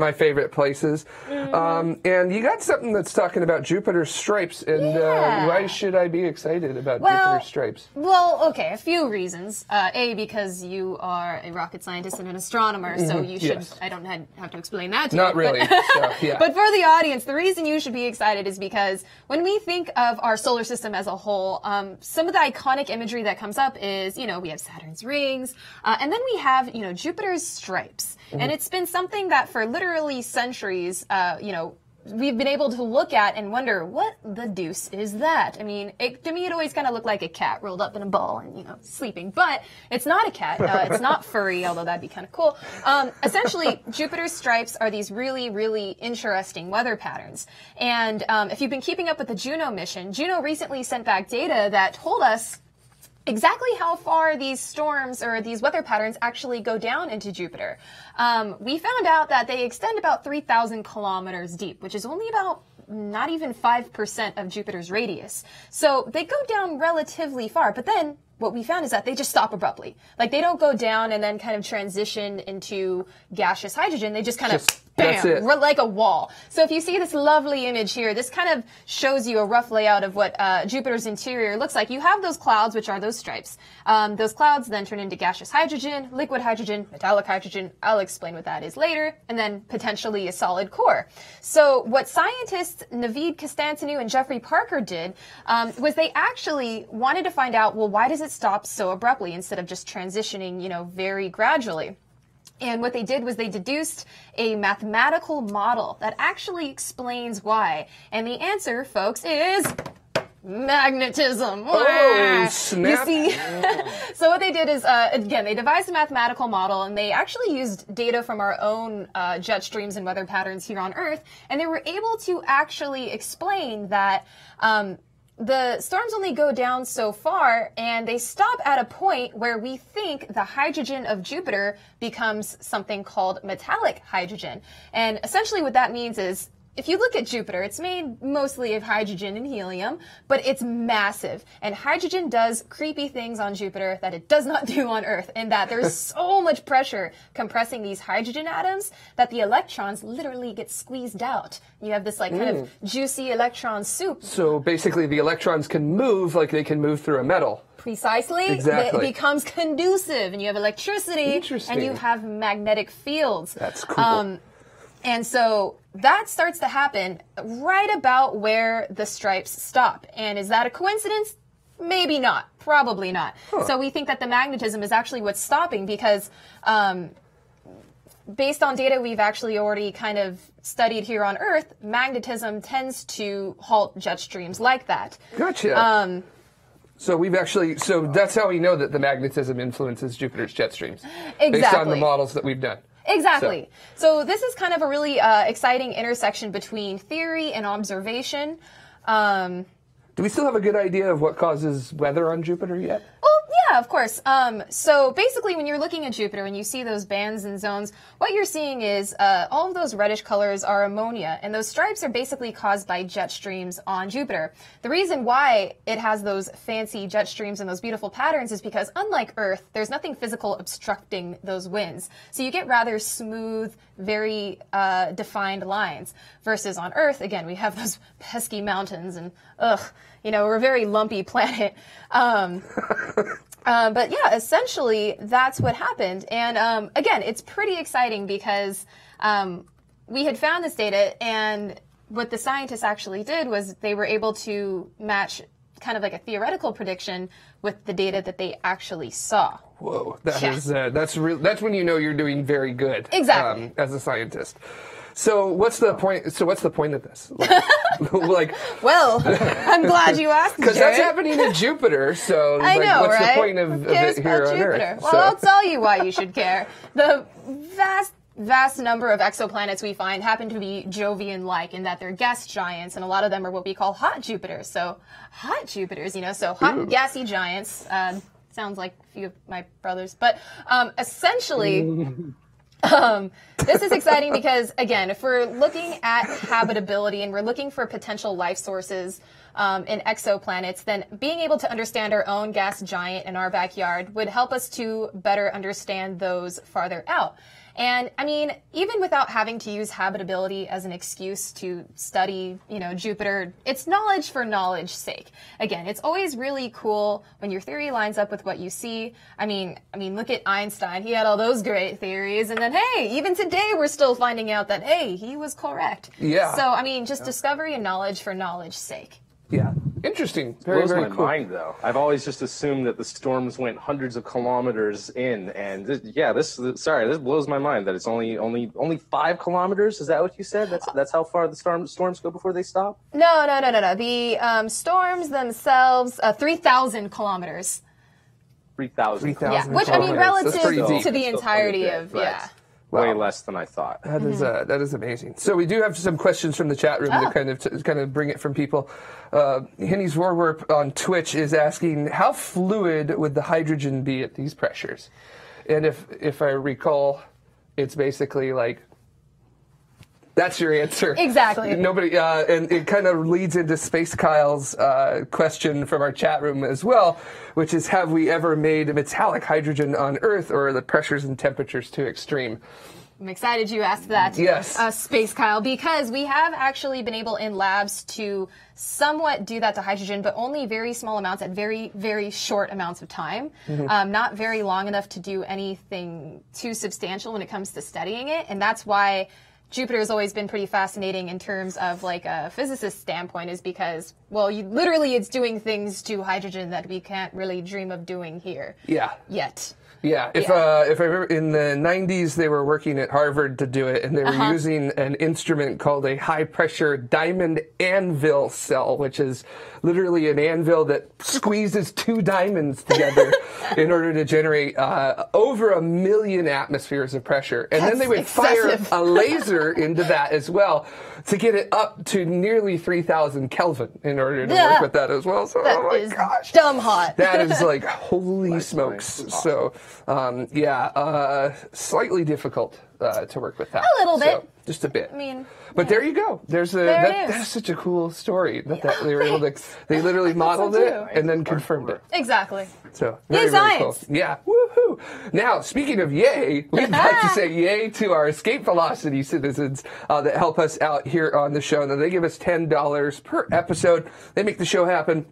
my favorite places. And you got something that's talking about Jupiter's stripes, and why should I be excited about Jupiter's stripes? Well, okay, a few reasons. A, because you are a rocket scientist and an astronomer, so you should, I don't have to explain that to you. Not really. But for the audience, the reason you should be excited is because when we think of our solar system as a whole, some of the iconic imagery that comes up is, we have Saturn's rings, and then we have, Jupiter's stripes. And it's been something that for literally centuries, we've been able to look at and wonder, what the deuce is that? I mean, to me, it always kind of looked like a cat rolled up in a ball and, sleeping. But it's not a cat. It's not furry, although that'd be kind of cool. Essentially, Jupiter's stripes are these really, really interesting weather patterns. And if you've been keeping up with the Juno mission, Juno recently sent back data that told us exactly how far these storms or these weather patterns actually go down into Jupiter. We found out that they extend about 3,000 kilometers deep, which is only about not even 5% of Jupiter's radius. So they go down relatively far, but then what we found is that they just stop abruptly. Like, they don't go down and then kind of transition into gaseous hydrogen. They just kind of, bam, like a wall. So if you see this lovely image here, this kind of shows you a rough layout of what Jupiter's interior looks like. You have those clouds, which are those stripes. Those clouds then turn into gaseous hydrogen, liquid hydrogen, metallic hydrogen. I'll explain what that is later. And then potentially a solid core. So what scientists Navid Constantinou and Jeffrey Parker did was they actually wanted to find out, well, why does it stop so abruptly instead of just transitioning, you know, very gradually? And what they did was they deduced a mathematical model that actually explains why. And the answer, folks, is magnetism. Oh, snap. You see? So what they did is, again, they devised a mathematical model, and they actually used data from our own jet streams and weather patterns here on Earth, and they were able to actually explain that the storms only go down so far, and they stop at a point where we think the hydrogen of Jupiter becomes something called metallic hydrogen. And essentially what that means is, if you look at Jupiter, it's made mostly of hydrogen and helium, but it's massive. And hydrogen does creepy things on Jupiter that it does not do on Earth, in that there's so much pressure compressing these hydrogen atoms that the electrons literally get squeezed out. You have this like kind of juicy electron soup. So basically the electrons can move like they can move through a metal. Precisely. Exactly. It becomes conducive, and you have electricity, and you have magnetic fields. That's cool. And so that starts to happen right about where the stripes stop. And is that a coincidence? Maybe not. Probably not. Huh. So we think that the magnetism is actually what's stopping, because based on data we've actually already kind of studied here on Earth, magnetism tends to halt jet streams like that. Gotcha. So we've actually, so that's how we know that the magnetism influences Jupiter's jet streams. Exactly. Based on the models that we've done. Exactly. So this is kind of a really exciting intersection between theory and observation. Do we still have a good idea of what causes weather on Jupiter yet? Well, yeah, of course. So basically, when you're looking at Jupiter and you see those bands and zones, what you're seeing is all of those reddish colors are ammonia, and those stripes are basically caused by jet streams on Jupiter. The reason why it has those fancy jet streams and those beautiful patterns is because, unlike Earth, there's nothing physical obstructing those winds. So you get rather smooth, very defined lines. Versus on Earth, again, we have those pesky mountains and, you know, we're a very lumpy planet. But yeah, essentially, that's what happened. And again, it's pretty exciting because we had found this data, and what the scientists actually did was they were able to match kind of like a theoretical prediction with the data that they actually saw. Whoa, that's when you know you're doing very good. Exactly. As a scientist. So what's the point? So what's the point of this? Like, well, I'm glad you asked. Because that's happening to Jupiter. So I know, what's right? the point of it here on Earth? Well, I'll tell you why you should care. The vast number of exoplanets we find happen to be Jovian-like in that they're gas giants, and a lot of them are what we call hot Jupiters. So hot Jupiters, you know, so hot gassy giants. Sounds like a few of my brothers, but essentially. This is exciting because, again, if we're looking at habitability and we're looking for potential life sources in exoplanets, then being able to understand our own gas giant in our backyard would help us to better understand those farther out. And I mean, even without having to use habitability as an excuse to study, you know, Jupiter, it's knowledge for knowledge's sake. Again, it's always really cool when your theory lines up with what you see. I mean, look at Einstein. He had all those great theories, and then hey, even today we're still finding out that hey, he was correct. Yeah. So I mean, just discovery and knowledge for knowledge's sake. Yeah. Interesting. Blows my mind, though. I've always just assumed that the storms went hundreds of kilometers in, and this blows my mind that it's only 5 kilometers. Is that what you said? That's how far the storms go before they stop? No. The storms themselves, 3,000 kilometers. 3,000. Yeah, which I mean, relative to the entirety of Way less than I thought. That is amazing. So we do have some questions from the chat room to kind of bring it from people. Henny's Warwarp on Twitch is asking, how fluid would the hydrogen be at these pressures? And if I recall, it's basically like That's your answer. Exactly. Nobody, and it kind of leads into Space Kyle's question from our chat room as well, which is, have we ever made metallic hydrogen on Earth, or are the pressures and temperatures too extreme? I'm excited you asked that, Yes. Space Kyle, because we have actually been able in labs to somewhat do that to hydrogen, but only very small amounts at very, very short amounts of time. Not very long enough to do anything too substantial when it comes to studying it, and that's why Jupiter has always been pretty fascinating in terms of like a physicist standpoint, is because, well, literally it's doing things to hydrogen that we can't really dream of doing here. Yeah. Yet. Yeah, if I remember, in the 90s, they were working at Harvard to do it, and they were using an instrument called a high-pressure diamond anvil cell, which is literally an anvil that squeezes two diamonds together in order to generate over 1 million atmospheres of pressure. And then they would fire a laser into that as well to get it up to nearly 3,000 Kelvin in order to work with that as well. So, That oh my is gosh. dumb hot. That is like, holy smokes. Awesome. So, slightly difficult to work with that. A little bit. So, just a bit. I mean, but there you go. That's such a cool story that they were able to. They literally modeled it and then confirmed it. Exactly. So Yay, very cool. science. Yeah. Woohoo! Now, speaking of yay, we'd like to say yay to our escape velocity citizens that help us out here on the show. Now, they give us $10 per episode. They make the show happen.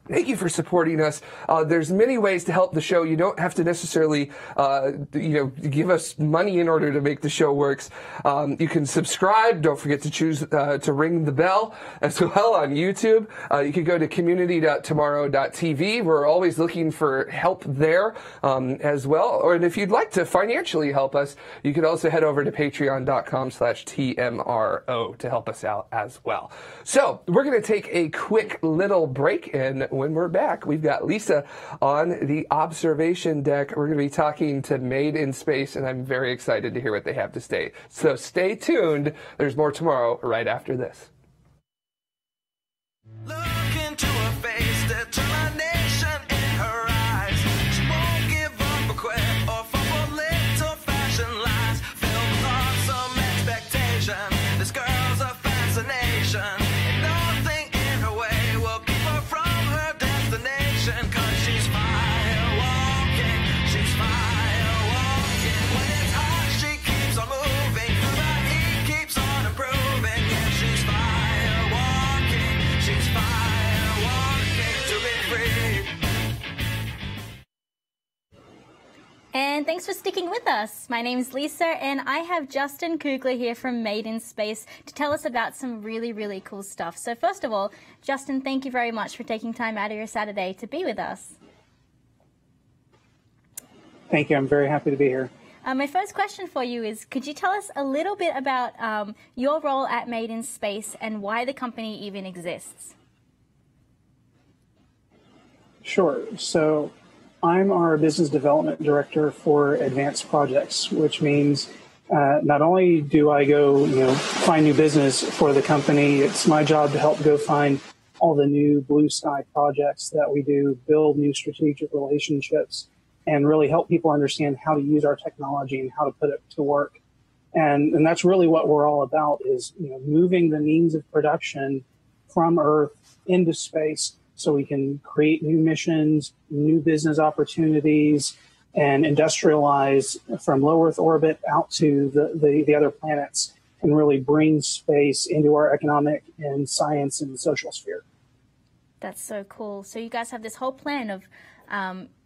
Thank you for supporting us. There's many ways to help the show. You don't have to necessarily, give us money in order to make the show works. You can subscribe. Don't forget to choose to ring the bell as well on YouTube. You can go to community.tomorrow.tv. We're always looking for help there as well. And if you'd like to financially help us, you can also head over to patreon.com/TMRO to help us out as well. So we're going to take a quick little break, and when we're back, we've got Lisa on the observation deck. We're going to be talking to MadeInSpace, and I'm very excited to hear what they have to say. So stay tuned. There's more tomorrow right after this. Look into her face, determination in her eyes. She won't give up or quit or fall for little fashion lies. Filled with awesome expectation, this girl's a fascination. And nothing in her way will keep her from her destination. Cause she's fire walking, she's fire walking. When it's hot, she keeps on moving. Through the heat, keeps on improving. Yeah, she's fire walking, she's fire walking to be free. And thanks for sticking with us. My name's Lisa, and I have Justin Kugler here from MadeInSpace to tell us about some really, really cool stuff. So first of all, Justin, thank you very much for taking time out of your Saturday to be with us. Thank you. I'm very happy to be here. My first question for you is, could you tell us a little bit about your role at MadeInSpace and why the company even exists? Sure. So I'm our business development director for advanced projects, which means not only do I go, find new business for the company, it's my job to help go find all the new blue sky projects that we do, build new strategic relationships, and really help people understand how to use our technology and how to put it to work. And that's really what we're all about, is moving the means of production from Earth into space so we can create new missions, new business opportunities, and industrialize from low Earth orbit out to the other planets, and really bring space into our economic and science and social sphere. That's so cool. So you guys have this whole plan of,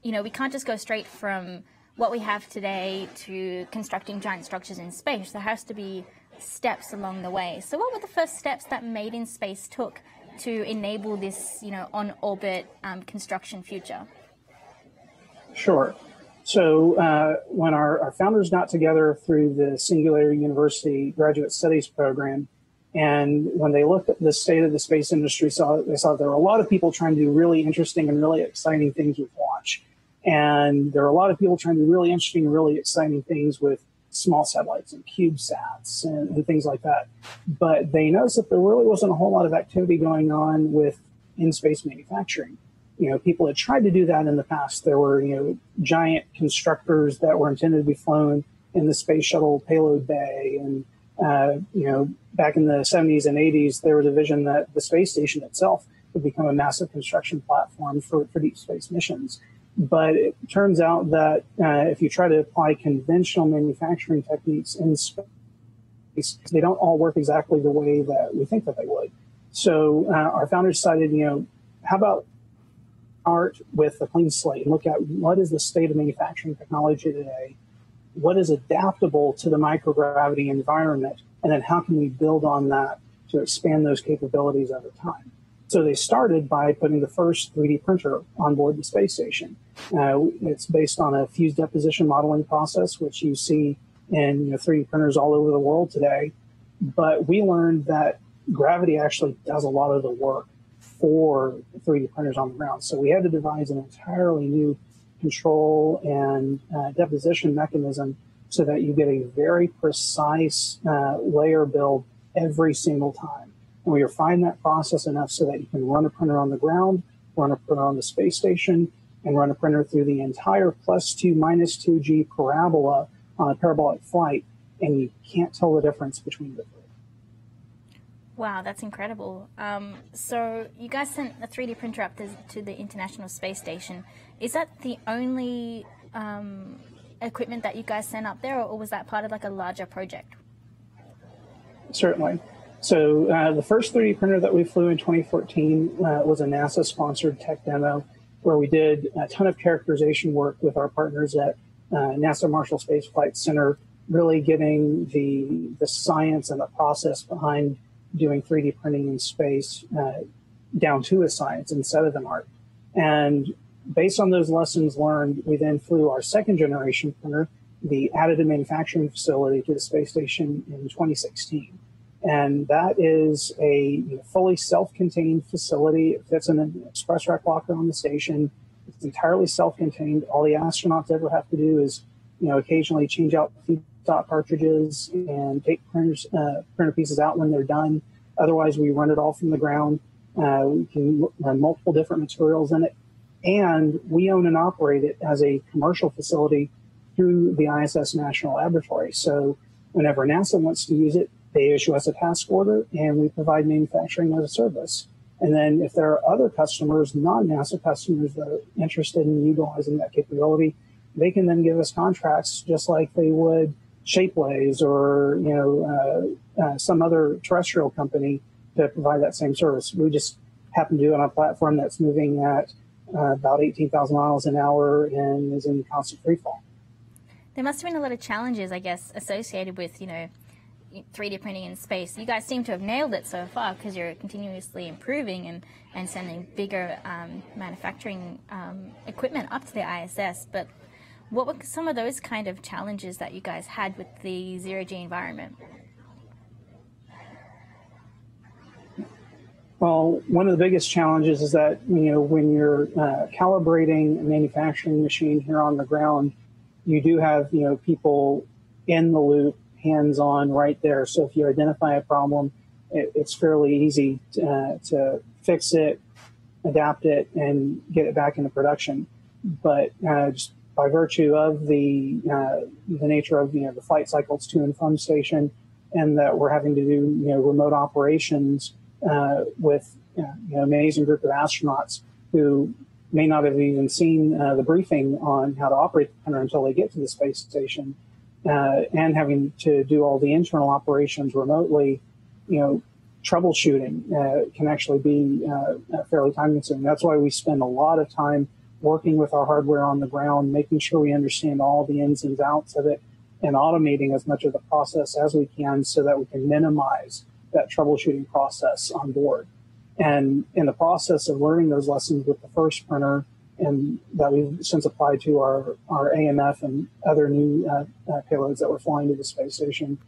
we can't just go straight from what we have today to constructing giant structures in space. There has to be steps along the way. So what were the first steps that MadeInSpace took to enable this, on-orbit construction future? Sure. So when our founders got together through the Singularity University Graduate Studies Program, and when they looked at the state of the space industry, they saw there were a lot of people trying to do really interesting and really exciting things with launch. And there are a lot of people trying to do really interesting and really exciting things with small satellites and CubeSats and things like that. But they noticed that there really wasn't a whole lot of activity going on with in-space manufacturing. People had tried to do that in the past. There were, giant constructors that were intended to be flown in the space shuttle payload bay. And, back in the 70s and 80s, there was a vision that the space station itself would become a massive construction platform for deep space missions. But it turns out that if you try to apply conventional manufacturing techniques in space, they don't all work exactly the way that we think that they would. So our founders decided, how about start with a clean slate and look at what is the state of manufacturing technology today, what is adaptable to the microgravity environment, and then how can we build on that to expand those capabilities over time. So they started by putting the first 3D printer on board the space station. It's based on a fused deposition modeling process, which you see in 3D printers all over the world today. But we learned that gravity actually does a lot of the work for 3D printers on the ground. So we had to devise an entirely new control and deposition mechanism so that you get a very precise layer build every single time. And we refine that process enough so that you can run a printer on the ground, run a printer on the space station, and run a printer through the entire +2, -2G parabola on a parabolic flight, and you can't tell the difference between the three. Wow, that's incredible. So you guys sent a 3D printer up to the International Space Station. Is that the only equipment that you guys sent up there, or was that part of like a larger project? Certainly. So the first 3D printer that we flew in 2014 was a NASA-sponsored tech demo where we did a ton of characterization work with our partners at NASA Marshall Space Flight Center, really getting the science and the process behind doing 3D printing in space down to a science instead of an art. And based on those lessons learned, we then flew our second generation printer, the additive manufacturing facility, to the space station in 2016. And that is a fully self-contained facility. It fits in an express rack locker on the station. It's entirely self-contained. All the astronauts ever have to do is, occasionally change out feedstock cartridges and take printer pieces out when they're done. Otherwise, we run it all from the ground. We can run multiple different materials in it. And we own and operate it as a commercial facility through the ISS National Laboratory. So whenever NASA wants to use it, they issue us a task order, and we provide manufacturing as a service. And then if there are other customers, non-NASA customers, that are interested in utilizing that capability, they can then give us contracts just like they would Shapeways or some other terrestrial company to provide that same service. We just happen to do it on a platform that's moving at about 18,000 miles an hour and is in constant freefall. There must have been a lot of challenges, I guess, associated with 3D printing in space. You guys seem to have nailed it so far because you're continuously improving and sending bigger manufacturing equipment up to the ISS. But what were some of those kind of challenges that you guys had with the zero-G environment? Well, one of the biggest challenges is that, when you're calibrating a manufacturing machine here on the ground, you do have, people in the loop, hands-on right there. So if you identify a problem, it's fairly easy to fix it, adapt it, and get it back into production. But just by virtue of the nature of the flight cycles to and from station, and that we're having to do remote operations with an amazing group of astronauts who may not have even seen the briefing on how to operate the printer until they get to the space station. And having to do all the internal operations remotely, troubleshooting can actually be fairly time-consuming. That's why we spend a lot of time working with our hardware on the ground, making sure we understand all the ins and outs of it, and automating as much of the process as we can so that we can minimize that troubleshooting process on board. And in the process of learning those lessons with the first printer, and that we've since applied to our AMF and other new payloads that we're flying to the space station,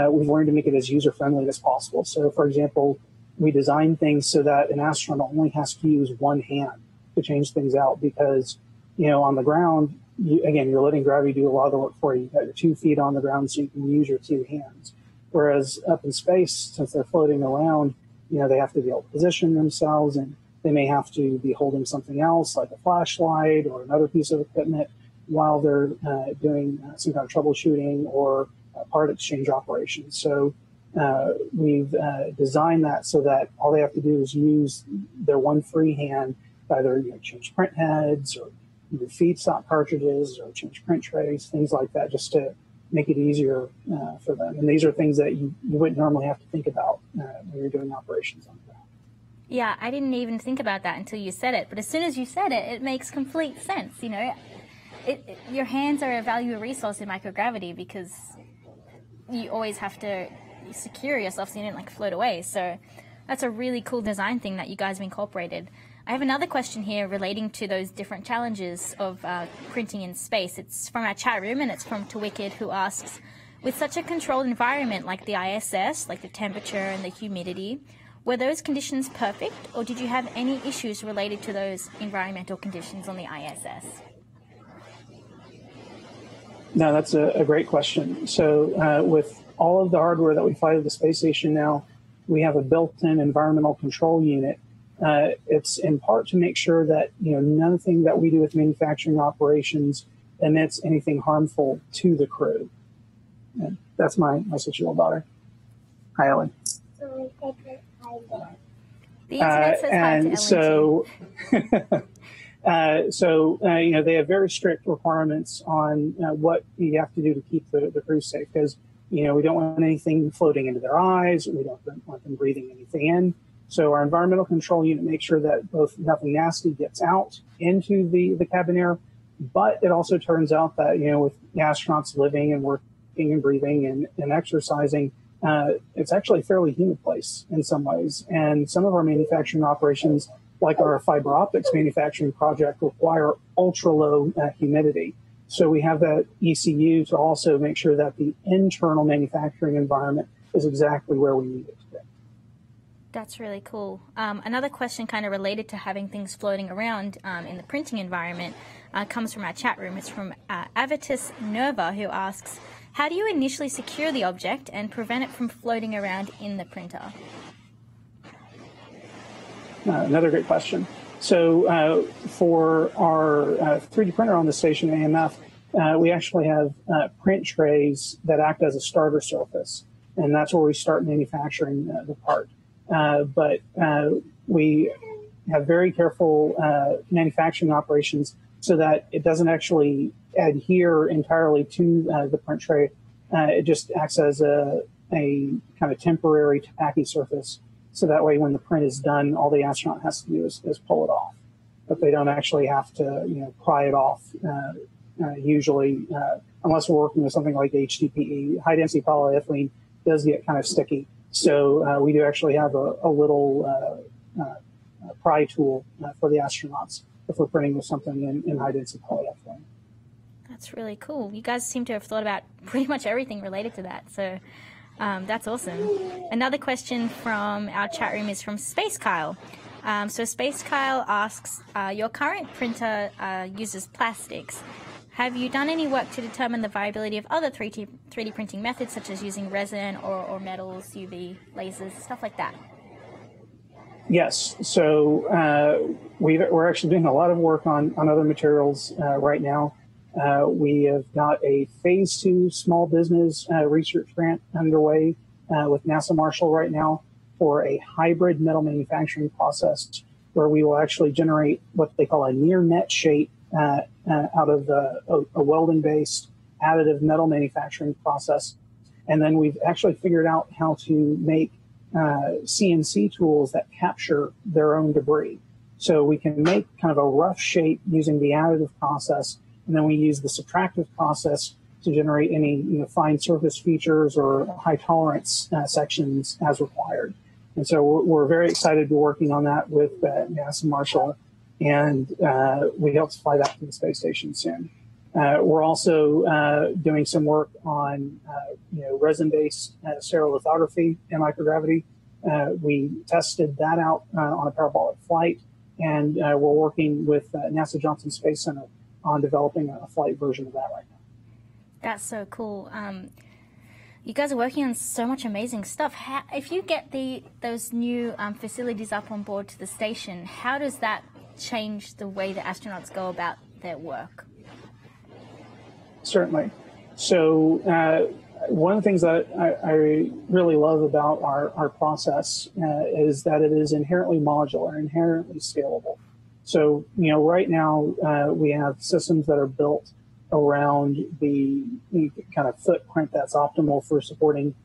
we've learned to make it as user-friendly as possible. So, for example, we design things so that an astronaut only has to use one hand to change things out because, on the ground, you're letting gravity do a lot of the work for you. You've got your 2 feet on the ground so you can use your 2 hands. Whereas up in space, since they're floating around, they have to be able to position themselves, and they may have to be holding something else like a flashlight or another piece of equipment while they're doing some kind of troubleshooting or part exchange operations. So We've designed that so that all they have to do is use their one free hand, either change print heads or move feedstock cartridges or change print trays, things like that, just to make it easier for them. And these are things that you wouldn't normally have to think about when you're doing operations on the ground. Yeah, I didn't even think about that until you said it. But as soon as you said it, it makes complete sense. Your hands are a valuable resource in microgravity because you always have to secure yourself so you don't float away. So that's a really cool design thing that you guys have incorporated. I have another question here relating to those different challenges of printing in space. It's from our chat room, and it's from Twicked, who asks, with such a controlled environment like the ISS, like the temperature and the humidity, were those conditions perfect, or did you have any issues related to those environmental conditions on the ISS? No, that's a great question. So with all of the hardware that we fly to the space station now, we have a built-in environmental control unit. It's in part to make sure that nothing that we do with manufacturing operations emits anything harmful to the crew. And that's my 6-year-old daughter. Hi, Ellen. The internet says hi to Ellen so they have very strict requirements on what you have to do to keep the crew safe, because we don't want anything floating into their eyes. We don't want them breathing anything in. So our environmental control unit makes sure that both nothing nasty gets out into the cabin air, but it also turns out that with the astronauts living and working and breathing and exercising, it's actually a fairly humid place in some ways. And some of our manufacturing operations, like our fiber optics manufacturing project, require ultra low humidity. So we have that ECU to also make sure that the internal manufacturing environment is exactly where we need it to be. That's really cool. Another question kind of related to having things floating around in the printing environment comes from our chat room. It's from Avitus Nova, who asks, how do you initially secure the object and prevent it from floating around in the printer? Another great question. So for our 3D printer on the station AMF, we actually have print trays that act as a starter surface, and that's where we start manufacturing the part. But we have very careful manufacturing operations so that it doesn't actually adhere entirely to the print tray. It just acts as a kind of temporary tacky surface. So that way, when the print is done, all the astronaut has to do is pull it off. But they don't actually have to, pry it off. Usually, unless we're working with something like HDPE, high density polyethylene does get kind of sticky. So we do actually have a little pry tool for the astronauts if we're printing with something in high density polyethylene. That's really cool. You guys seem to have thought about pretty much everything related to that. So that's awesome. Another question from our chat room is from Space Kyle. So Space Kyle asks, your current printer uses plastics. Have you done any work to determine the viability of other 3D printing methods, such as using resin or metals, UV lasers, stuff like that? Yes. So we're actually doing a lot of work on other materials right now. We have got a phase 2 small business research grant underway with NASA Marshall right now for a hybrid metal manufacturing process where we will actually generate what they call a near net shape out of a welding-based additive metal manufacturing process. And then we've actually figured out how to make CNC tools that capture their own debris. So we can make kind of a rough shape using the additive process, and then we use the subtractive process to generate any fine surface features or high tolerance sections as required. And so we're very excited to be working on that with NASA Marshall, and we hope to fly that to the space station soon. We're also doing some work on resin-based stereolithography and microgravity. We tested that out on a parabolic flight, and we're working with NASA Johnson Space Center on developing a flight version of that right now. That's so cool. You guys are working on so much amazing stuff. If you get those new facilities up on board to the station, how does that change the way the astronauts go about their work? Certainly. So one of the things that I really love about our process is that it is inherently modular, inherently scalable. So, right now we have systems that are built around the kind of footprint that's optimal for supporting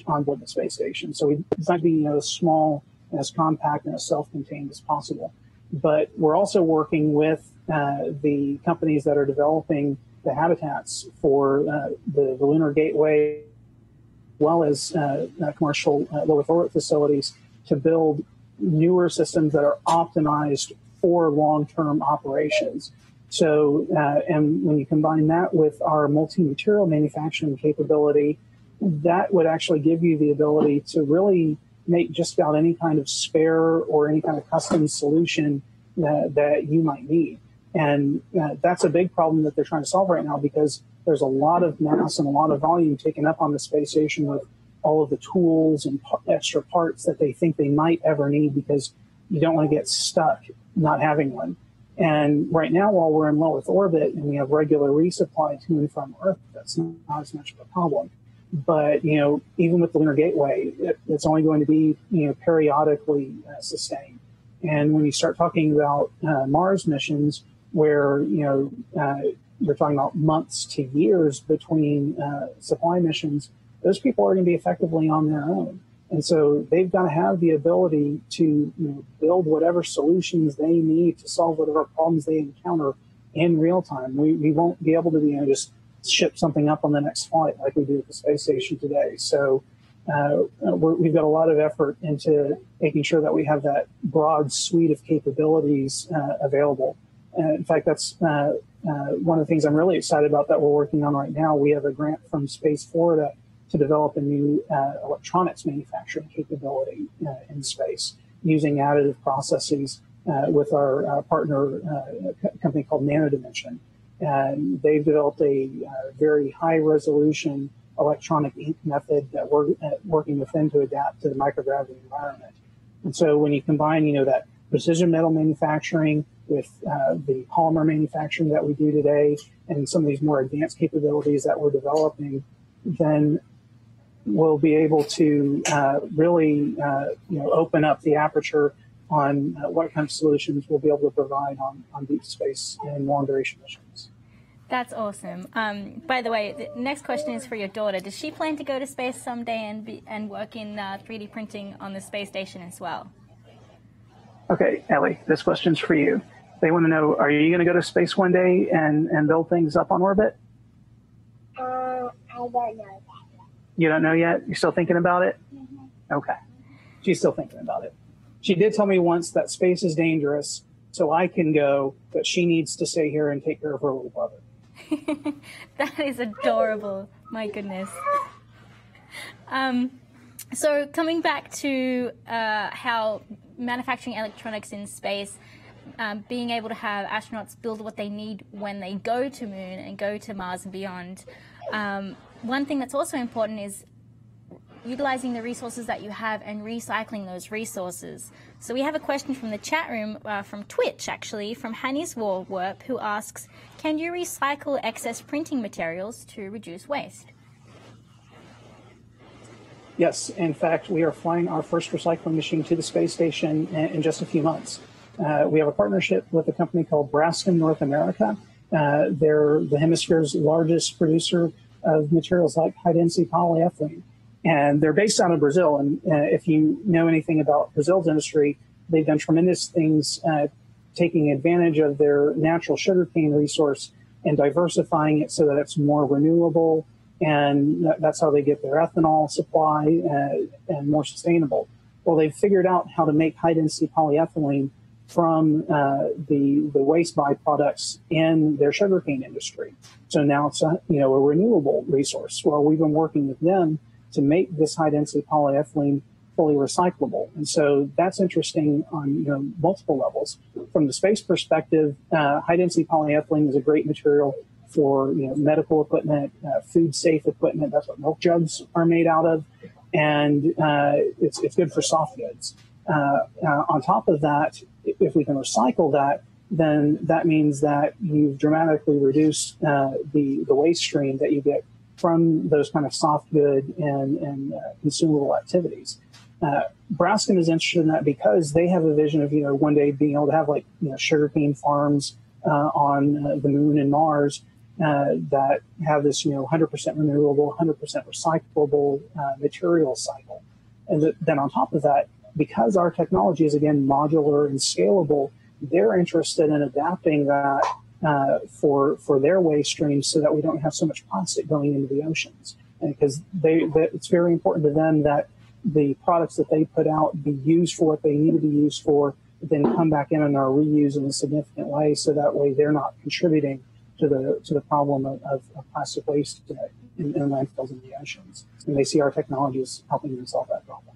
onboard the space station. So we designed to be as small, as compact, and as self-contained as possible. But we're also working with the companies that are developing the habitats for the Lunar Gateway, as well as commercial low Earth orbit facilities, to build newer systems that are optimized for long-term operations. So, and when you combine that with our multi-material manufacturing capability, that would actually give you the ability to really make just about any kind of spare or any kind of custom solution that you might need. And that's a big problem that they're trying to solve right now, because there's a lot of mass and a lot of volume taken up on the space station with all of the tools and extra parts that they think they might ever need, because you don't want to get stuck not having one. And right now, while we're in low Earth orbit and we have regular resupply to and from Earth, that's not as much of a problem. But, even with the Lunar Gateway, it's only going to be, periodically sustained. And when you start talking about Mars missions, where, you're talking about months to years between supply missions, those people are going to be effectively on their own. And so they've got to have the ability to build whatever solutions they need to solve whatever problems they encounter in real time. We won't be able to just ship something up on the next flight like we do at the space station today. So we've got a lot of effort into making sure that we have that broad suite of capabilities available. In fact, that's one of the things I'm really excited about that we're working on right now. We have a grant from Space Florida to develop a new electronics manufacturing capability in space using additive processes with our partner company called Nanodimension. And they've developed a very high resolution electronic ink method that we're working with them to adapt to the microgravity environment. And so when you combine, that precision metal manufacturing with the polymer manufacturing that we do today and some of these more advanced capabilities that we're developing, then we'll be able to really, open up the aperture on what kind of solutions we'll be able to provide on deep space and long duration missions. That's awesome. By the way, the next question is for your daughter. Does she plan to go to space someday and work in 3D printing on the space station as well? Okay, Ellie, this question's for you. They want to know, are you going to go to space one day and build things up on orbit? I don't know that. You don't know yet? You're still thinking about it? Mm-hmm. Okay. She's still thinking about it. She did tell me once that space is dangerous, so I can go, but she needs to stay here and take care of her little brother. That is adorable. My goodness. So coming back to how manufacturing electronics in space, being able to have astronauts build what they need when they go to Moon and go to Mars and beyond, one thing that's also important is utilizing the resources that you have and recycling those resources. So we have a question from the chat room, from Twitch actually, from Hannes Warwarp, who asks, can you recycle excess printing materials to reduce waste? Yes, in fact, we are flying our first recycling machine to the space station in just a few months. We have a partnership with a company called Braskem North America. They're the hemisphere's largest producer of materials like high-density polyethylene. And they're based out of Brazil. And if you know anything about Brazil's industry, they've done tremendous things taking advantage of their natural sugarcane resource and diversifying it so that it's more renewable. And that's how they get their ethanol supply and more sustainable. Well, they've figured out how to make high-density polyethylene from the waste byproducts in their sugarcane industry. So now it's a renewable resource. Well, we've been working with them to make this high-density polyethylene fully recyclable. And so that's interesting on multiple levels. From the space perspective, high-density polyethylene is a great material for medical equipment, food-safe equipment. That's what milk jugs are made out of. And it's good for soft goods. On top of that, if we can recycle that, then that means that you've dramatically reduced the waste stream that you get from those kind of soft good and consumable activities. Braskem is interested in that because they have a vision of, one day being able to have sugarcane farms on the moon and Mars that have this, 100% renewable, 100% recyclable material cycle. And then on top of that, because our technology is, again, modular and scalable, they're interested in adapting that for their waste streams so that we don't have so much plastic going into the oceans. And because it's very important to them that the products that they put out be used for what they need to be used for, but then come back in and are reused in a significant way, so that way they're not contributing to the problem of plastic waste in landfills in the oceans. And they see our technology as helping them solve that problem.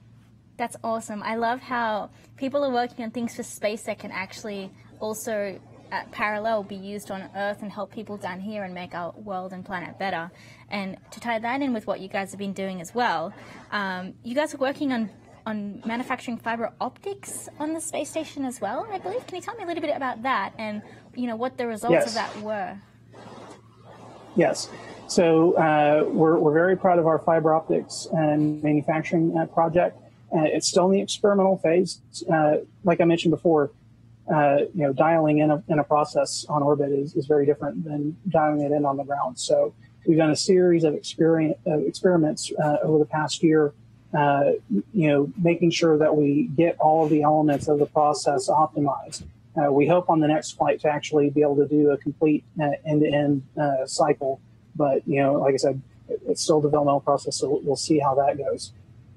That's awesome. I love how people are working on things for space that can actually also parallel be used on Earth and help people down here and make our world and planet better. And to tie that in with what you guys have been doing as well, you guys are working on manufacturing fiber optics on the space station as well, I believe. Can you tell me a little bit about that and what the results of that were? Yes. So we're very proud of our fiber optics and manufacturing project. It's still in the experimental phase. Like I mentioned before, dialing in a process on orbit is very different than dialing it in on the ground. So we've done a series of experiments over the past year, making sure that we get all of the elements of the process optimized. We hope on the next flight to actually be able to do a complete end-to-end cycle. But, like I said, it's still a developmental process, so we'll see how that goes.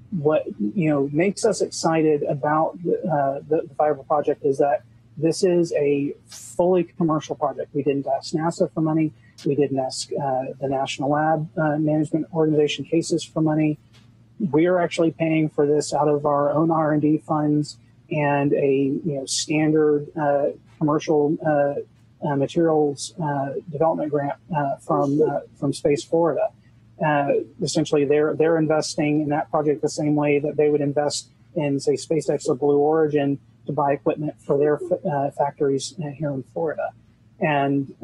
What, makes us excited about the fiber project is that this is a fully commercial project. We didn't ask NASA for money. We didn't ask the National Lab Management Organization CASES for money. We are actually paying for this out of our own R&D funds and a standard commercial materials development grant from Space Florida. Essentially, they're investing in that project the same way that they would invest in, say, SpaceX or Blue Origin to buy equipment for their factories here in Florida. And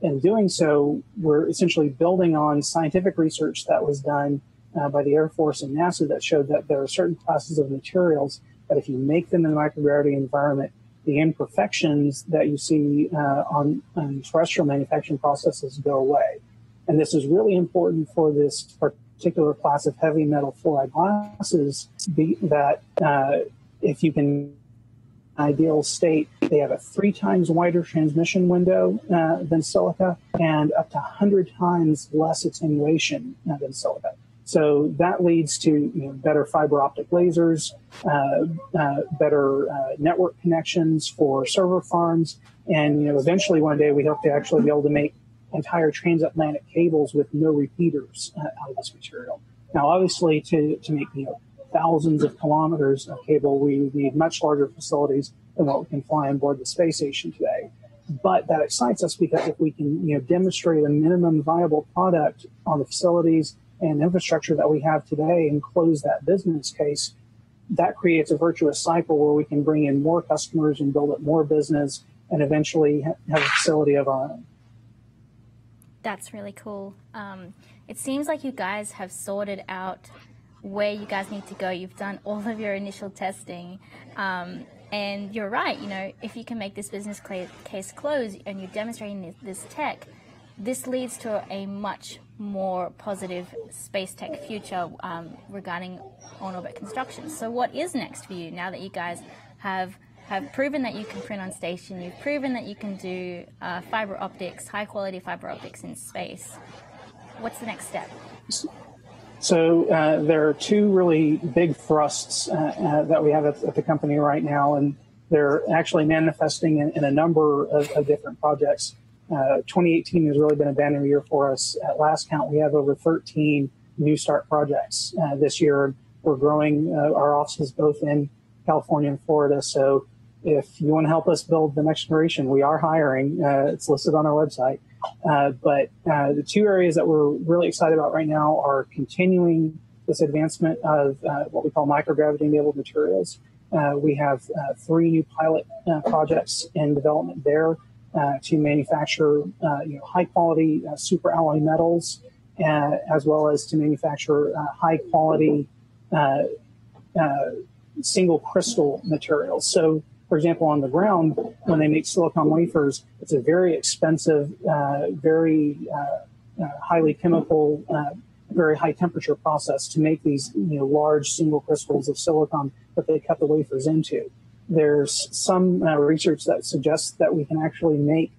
in doing so, we're essentially building on scientific research that was done by the Air Force and NASA that showed that there are certain classes of materials that if you make them in a microgravity environment, the imperfections that you see on terrestrial manufacturing processes go away. And this is really important for this particular class of heavy metal fluoride glasses, that if you can ideal state, they have a 3 times wider transmission window than silica and up to 100 times less attenuation than silica. So that leads to better fiber optic lasers, better network connections for server farms, and eventually one day we hope to actually be able to make entire transatlantic cables with no repeaters out of this material. Now, obviously, to make thousands of kilometers of cable, we would need much larger facilities than what we can fly on board the space station today. But that excites us because if we can demonstrate a minimum viable product on the facilities and infrastructure that we have today and close that business case, that creates a virtuous cycle where we can bring in more customers and build up more business and eventually have a facility of our own. That's really cool. It seems like you guys have sorted out where you guys need to go. You've done all of your initial testing. And you're right, if you can make this business case close and you're demonstrating this tech, this leads to a much more positive space tech future regarding on-orbit construction. So what is next for you now that you guys have proven that you can print on station, you've proven that you can do fiber optics, high-quality fiber optics in space? What's the next step? So there are 2 really big thrusts that we have at the company right now, and they're actually manifesting in a number of different projects. 2018 has really been a banner year for us. At last count, we have over 13 new start projects this year. We're growing our offices both in California and Florida. So if you want to help us build the next generation, we are hiring. It's listed on our website. But the 2 areas that we're really excited about right now are continuing this advancement of what we call microgravity-enabled materials. We have 3 new pilot projects in development there to manufacture high-quality superalloy metals as well as to manufacture high quality single crystal materials. So, for example, on the ground, when they make silicon wafers, it's a very expensive, very highly chemical, very high temperature process to make these large single crystals of silicon that they cut the wafers into. There's some research that suggests that we can actually make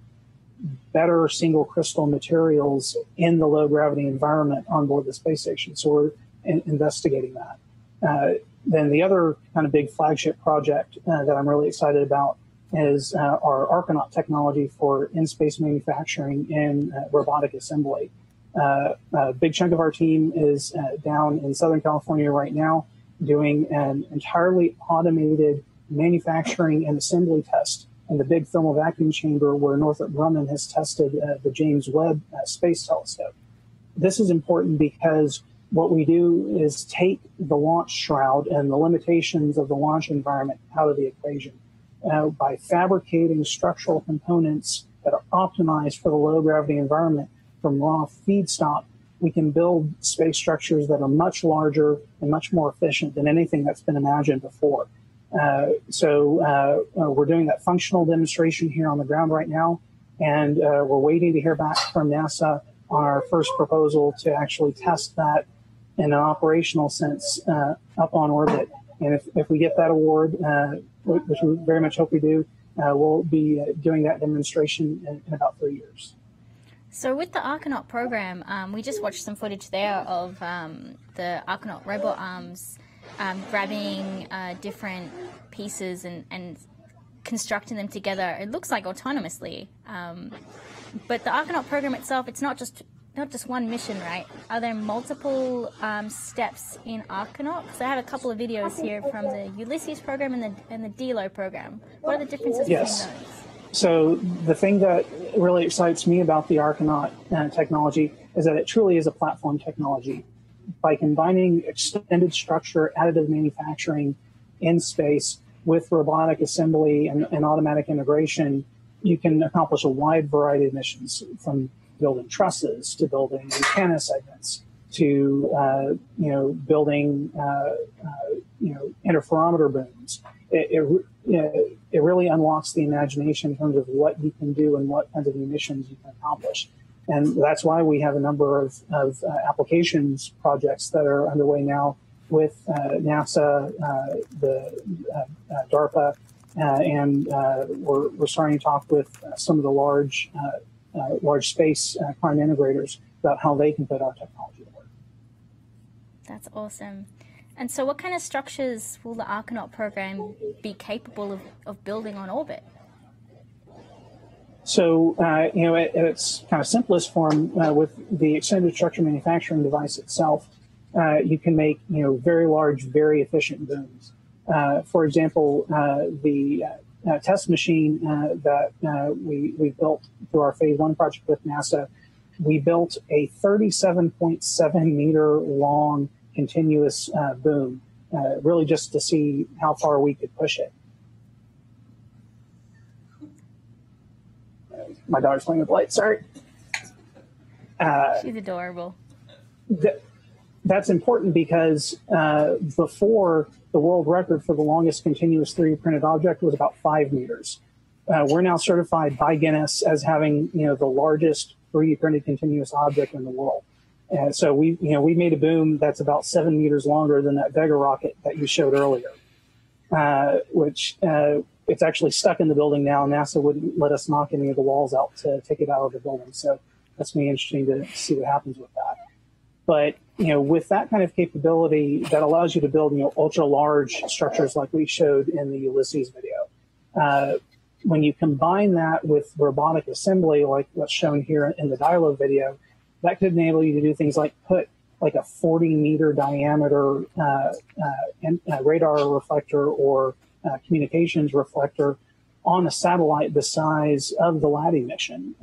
better single crystal materials in the low gravity environment on board the space station. So we're investigating that. Then the other kind of big flagship project that I'm really excited about is our Archinaut technology for in-space manufacturing and robotic assembly. A big chunk of our team is down in Southern California right now doing an entirely automated manufacturing and assembly test in the big thermal vacuum chamber where Northrop Grumman has tested the James Webb Space Telescope. This is important because what we do is take the launch shroud and the limitations of the launch environment out of the equation. By fabricating structural components that are optimized for the low gravity environment from raw feedstock, we can build space structures that are much larger and much more efficient than anything that's been imagined before. So we're doing that functional demonstration here on the ground right now, and we're waiting to hear back from NASA on our first proposal to actually test that in an operational sense up on orbit. And if we get that award, which we very much hope we do, we'll be doing that demonstration in about 3 years. So with the Archinaut program, we just watched some footage there of the Archinaut robot arms grabbing different pieces and constructing them together. It looks like autonomously. But the Archinaut program itself, it's not just one mission, right? Are there multiple steps in Archinaut? Because I have a couple of videos here from the Ulysses program and the DELO program. What are the differences between those? So the thing that really excites me about the Archinaut technology is that it truly is a platform technology. By combining extended structure, additive manufacturing in space with robotic assembly and automatic integration, you can accomplish a wide variety of missions, from building trusses to building antenna segments to building interferometer booms. It really unlocks the imagination in terms of what you can do and what kinds of missions you can accomplish. And that's why we have a number of applications projects that are underway now with NASA, DARPA, and we're starting to talk with some of the large space prime integrators about how they can put our technology to work. That's awesome. And so what kind of structures will the Archinaut program be capable of building on orbit? So, at its kind of simplest form, with the extended structure manufacturing device itself, you can make, very large, very efficient booms. For example, the test machine that we built through our Phase 1 project with NASA, we built a 37.7 meter long continuous boom, really just to see how far we could push it. My dog's playing with lights, sorry. She's adorable. That's important because before, the world record for the longest continuous 3D printed object was about 5 meters. We're now certified by Guinness as having, the largest 3D printed continuous object in the world. And so we made a boom that's about 7 meters longer than that Vega rocket that you showed earlier, which it's actually stuck in the building now. NASA wouldn't let us knock any of the walls out to take it out of the building. So that's going to be interesting to see what happens with that. But, with that kind of capability, that allows you to build, ultra large structures like we showed in the Ulysses video. When you combine that with robotic assembly, like what's shown here in the DELO video, that could enable you to do things like put like a 40 meter diameter radar reflector or communications reflector on a satellite the size of the Laddie mission.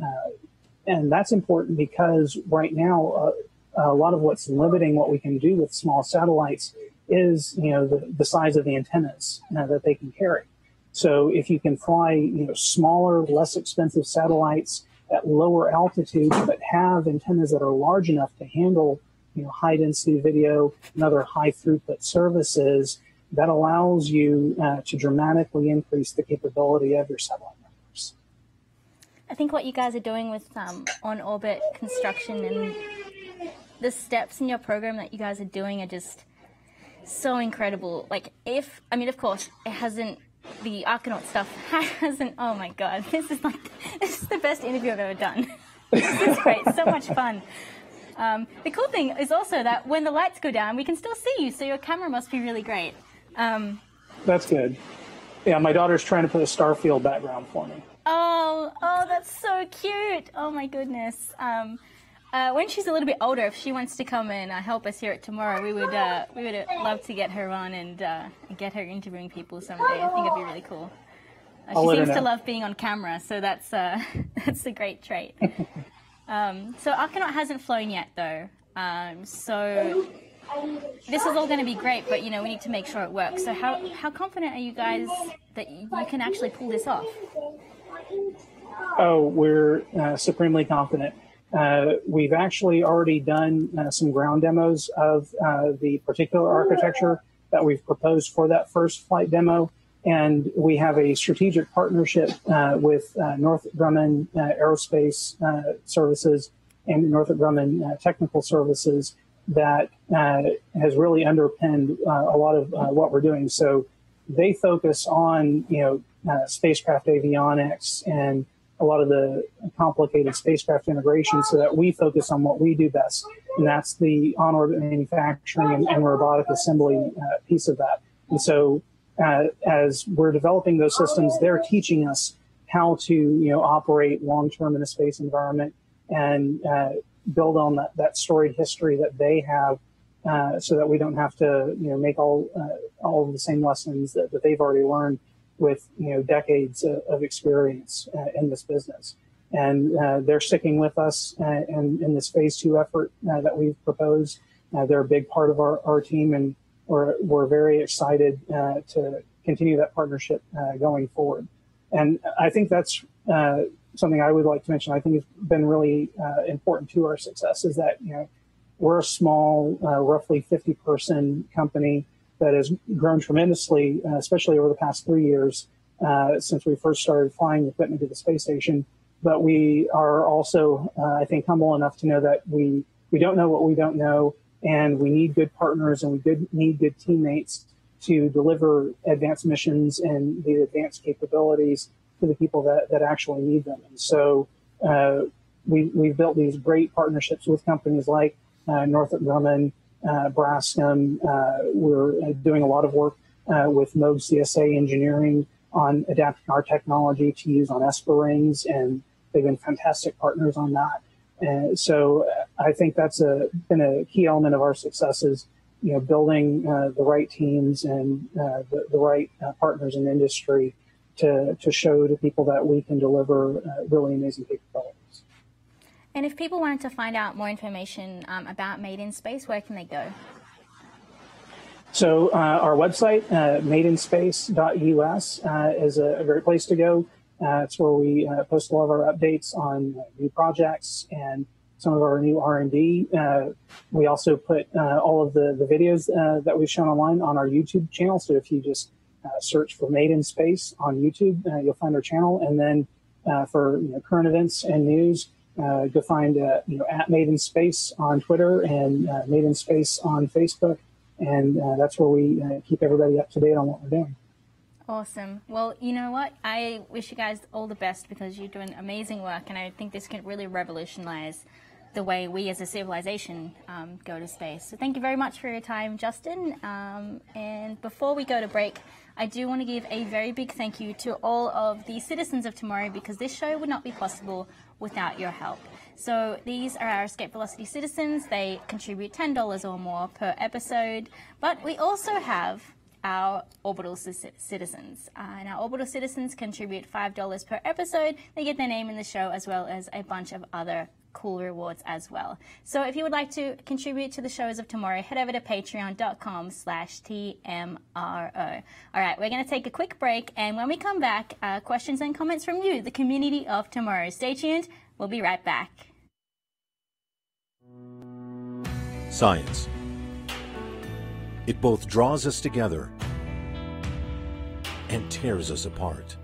And that's important because right now, a lot of what's limiting what we can do with small satellites is, the size of the antennas that they can carry. So if you can fly, smaller, less expensive satellites at lower altitudes, but have antennas that are large enough to handle, high density video and other high throughput services, that allows you to dramatically increase the capability of your satellite networks. I think what you guys are doing with on-orbit construction and the steps in your program that you guys are doing are just so incredible. Like, of course, it hasn't, the Archinaut stuff hasn't, oh my God, this is the best interview I've ever done. This is great, so much fun. The cool thing is also that when the lights go down, we can still see you, so your camera must be really great. That's good. Yeah, my daughter's trying to put a Starfield background for me. Oh, that's so cute. Oh my goodness. When she's a little bit older, if she wants to come and help us here at Tomorrow, we would love to get her on and get her interviewing people someday. I think it'd be really cool. She seems to love being on camera, so that's a great trait. So Archinaut hasn't flown yet, though. So this is all going to be great, but we need to make sure it works. So how confident are you guys that you can actually pull this off? Oh, we're supremely confident. We've actually already done some ground demos of the particular architecture that we've proposed for that first flight demo. And we have a strategic partnership with Northrop Grumman Aerospace Services and Northrop Grumman Technical Services that has really underpinned a lot of what we're doing. So they focus on, spacecraft avionics and a lot of the complicated spacecraft integration, so that we focus on what we do best, and that's the on-orbit manufacturing and robotic assembly piece of that. And so as we're developing those systems, they're teaching us how to operate long-term in a space environment and build on that storied history that they have, so that we don't have to make all of the same lessons that they've already learned with decades of experience in this business. And they're sticking with us in this phase 2 effort that we've proposed. They're a big part of our team, and we're very excited to continue that partnership going forward. And I think that's something I would like to mention. I think it's been really important to our success, is that we're a small, roughly 50-person company that has grown tremendously, especially over the past 3 years since we first started flying equipment to the space station. But we are also, I think, humble enough to know that we don't know what we don't know, and we need good partners, and we need good teammates to deliver advanced missions and the advanced capabilities to the people that actually need them. And so we've built these great partnerships with companies like Northrop Grumman, Brascom. We're doing a lot of work with Moog CSA Engineering on adapting our technology to use on ESPA rings, and they've been fantastic partners on that. And so I think that's been a key element of our success, is building the right teams and the right partners in industry to show to people that we can deliver really amazing capabilities. And if people wanted to find out more information about MadeInSpace, where can they go? So our website, MadeInSpace.us, is a great place to go. It's where we post a lot of our updates on new projects and some of our new R&D. We also put all of the videos that we've shown online on our YouTube channel. So if you just search for MadeInSpace on YouTube, you'll find our channel. And then for current events and news, go find at MadeInSpace on Twitter and MadeInSpace on Facebook. And that's where we keep everybody up to date on what we're doing. Awesome. Well, you know what? I wish you guys all the best, because you're doing amazing work, and I think this can really revolutionize the way we as a civilization go to space. So thank you very much for your time, Justin. And before we go to break, I do want to give a very big thank you to all of the citizens of tomorrow, because this show would not be possible without your help. So these are our Escape Velocity citizens. They contribute $10 or more per episode, but we also have our orbital citizens. And our orbital citizens contribute $5 per episode. They get their name in the show, as well as a bunch of other cool rewards as well. So if you would like to contribute to the shows of tomorrow, head over to patreon.com/TMRO. All right, we're going to take a quick break, and when we come back, questions and comments from you, the community of tomorrow. Stay tuned. We'll be right back. Science. It both draws us together and tears us apart.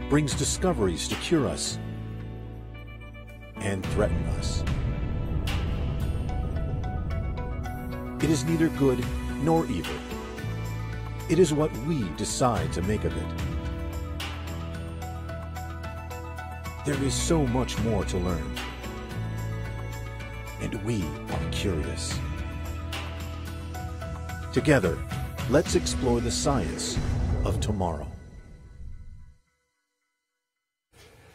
Brings discoveries to cure us and threaten us. It is neither good nor evil. It is what we decide to make of it. There is so much more to learn, and we are curious. Together, let's explore the science of tomorrow.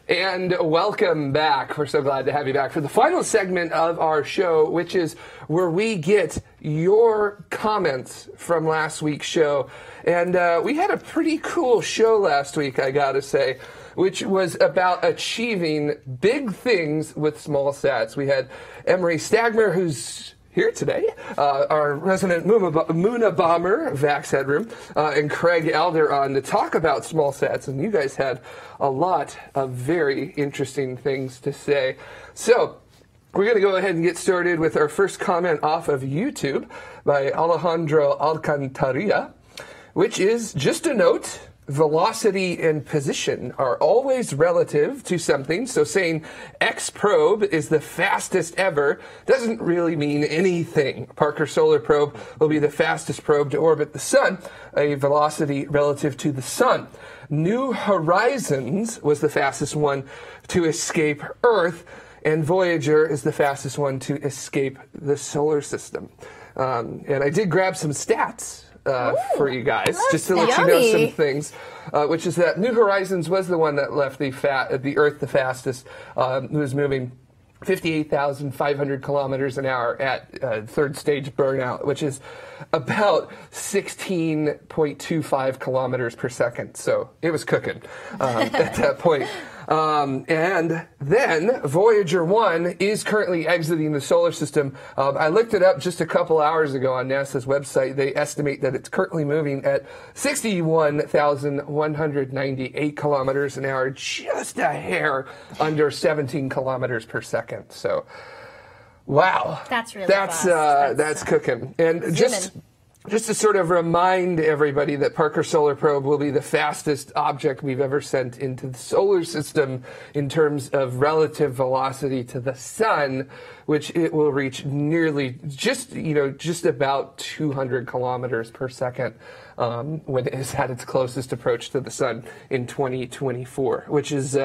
And welcome back. We're so glad to have you back for the final segment of our show, which is where we get your comments from last week's show. And we had a pretty cool show last week, I gotta say, which was about achieving big things with small sats. We had Emery Stagmer, who's here today, our resident Moona Bomber, Vax Headroom, and Craig Elder on to talk about small sats, and you guys had a lot of very interesting things to say. So, we're going to go ahead and get started with our first comment off of YouTube by Alejandro Alcantarilla, which is just a note. Velocity and position are always relative to something, so saying X probe is the fastest ever doesn't really mean anything. Parker Solar Probe will be the fastest probe to orbit the Sun, a velocity relative to the Sun. New Horizons was the fastest one to escape Earth, and Voyager is the fastest one to escape the solar system. And I did grab some stats for you guys, just to let you know some things, which is that New Horizons was the one that left the Earth the fastest. It was moving 58,500 kilometers an hour at third stage burnout, which is about 16.25 kilometers per second. So it was cooking at that point. And then Voyager 1 is currently exiting the solar system. I looked it up just a couple hours ago on NASA's website. They estimate that it's currently moving at 61,198 kilometers an hour, just a hair under 17 kilometers per second. So, wow. That's really fast. That's cooking. And just to sort of remind everybody that Parker Solar Probe will be the fastest object we've ever sent into the solar system in terms of relative velocity to the Sun, which it will reach nearly just about 200 kilometers per second when it is at its closest approach to the Sun in 2024, which is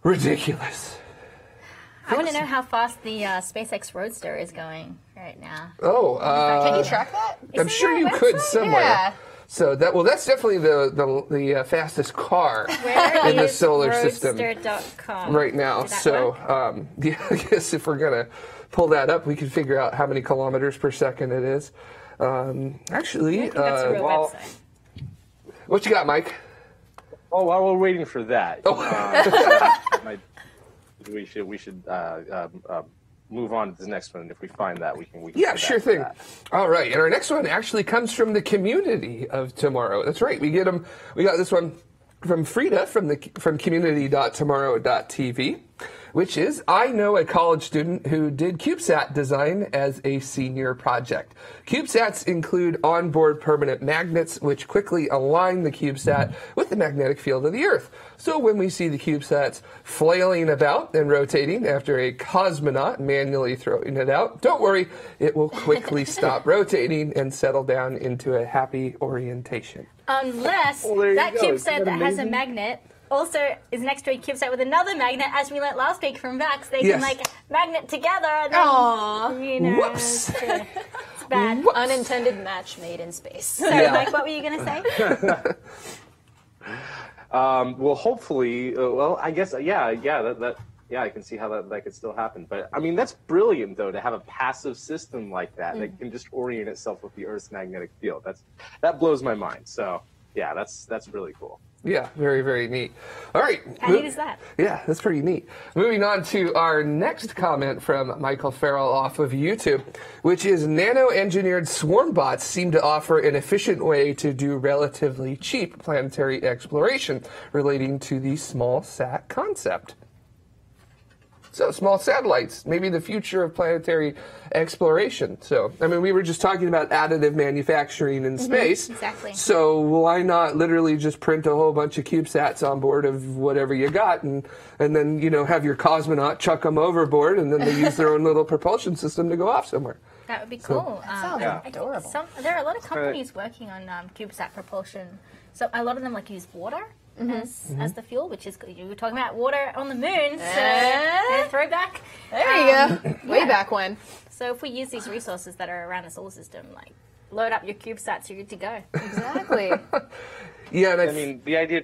ridiculous. I want to know how fast the SpaceX Roadster is going right now. Oh, can you track that? I'm sure you could somewhere. Yeah. So that's definitely the fastest car in the solar system right now. So yeah, I guess if we're gonna pull that up, we can figure out how many kilometers per second it is. Actually, that's a real website. What you got, Mike? Oh, while we're waiting for that, we should move on to the next one. If we find that, we can yeah, sure thing. All right, and our next one actually comes from the community of tomorrow. That's right. We got this one from Frida from community.tomorrow.tv, which is, I know a college student who did CubeSat design as a senior project. CubeSats include onboard permanent magnets, which quickly align the CubeSat with the magnetic field of the Earth. So when we see the CubeSats flailing about and rotating after a cosmonaut manually throwing it out, don't worry, it will quickly stop rotating and settle down into a happy orientation. Unless that CubeSat that has a magnet also is next to a CubeSat with another magnet, as we learnt last week from Vax. They can magnet together. And then, whoops! It's bad. Unintended match made in space. So, Mike, what were you going to say? Well, hopefully, I guess, I can see how that could still happen. But I mean, that's brilliant though, to have a passive system like that that can just orient itself with the Earth's magnetic field. That blows my mind. So yeah, that's really cool. Yeah, very, very neat. All right. How neat is that? Yeah, that's pretty neat. Moving on to our next comment from Michael Farrell off of YouTube, which is nano-engineered swarm bots seem to offer an efficient way to do relatively cheap planetary exploration relating to the small sat concept. So small satellites, maybe the future of planetary exploration. So, I mean, we were just talking about additive manufacturing in space. Exactly. So why not literally just print a whole bunch of CubeSats on board of whatever you got, and then, you know, have your cosmonaut chuck them overboard, and then they use their own little propulsion system to go off somewhere. That would be cool. sounds adorable. There are a lot of companies working on CubeSat propulsion. So a lot of them use water as the fuel, which is good. You were talking about water on the moon, so throwback. There you go. Way back when. So if we use these resources that are around the solar system, load up your CubeSats, you're good to go. Exactly. Yeah, and I mean, the idea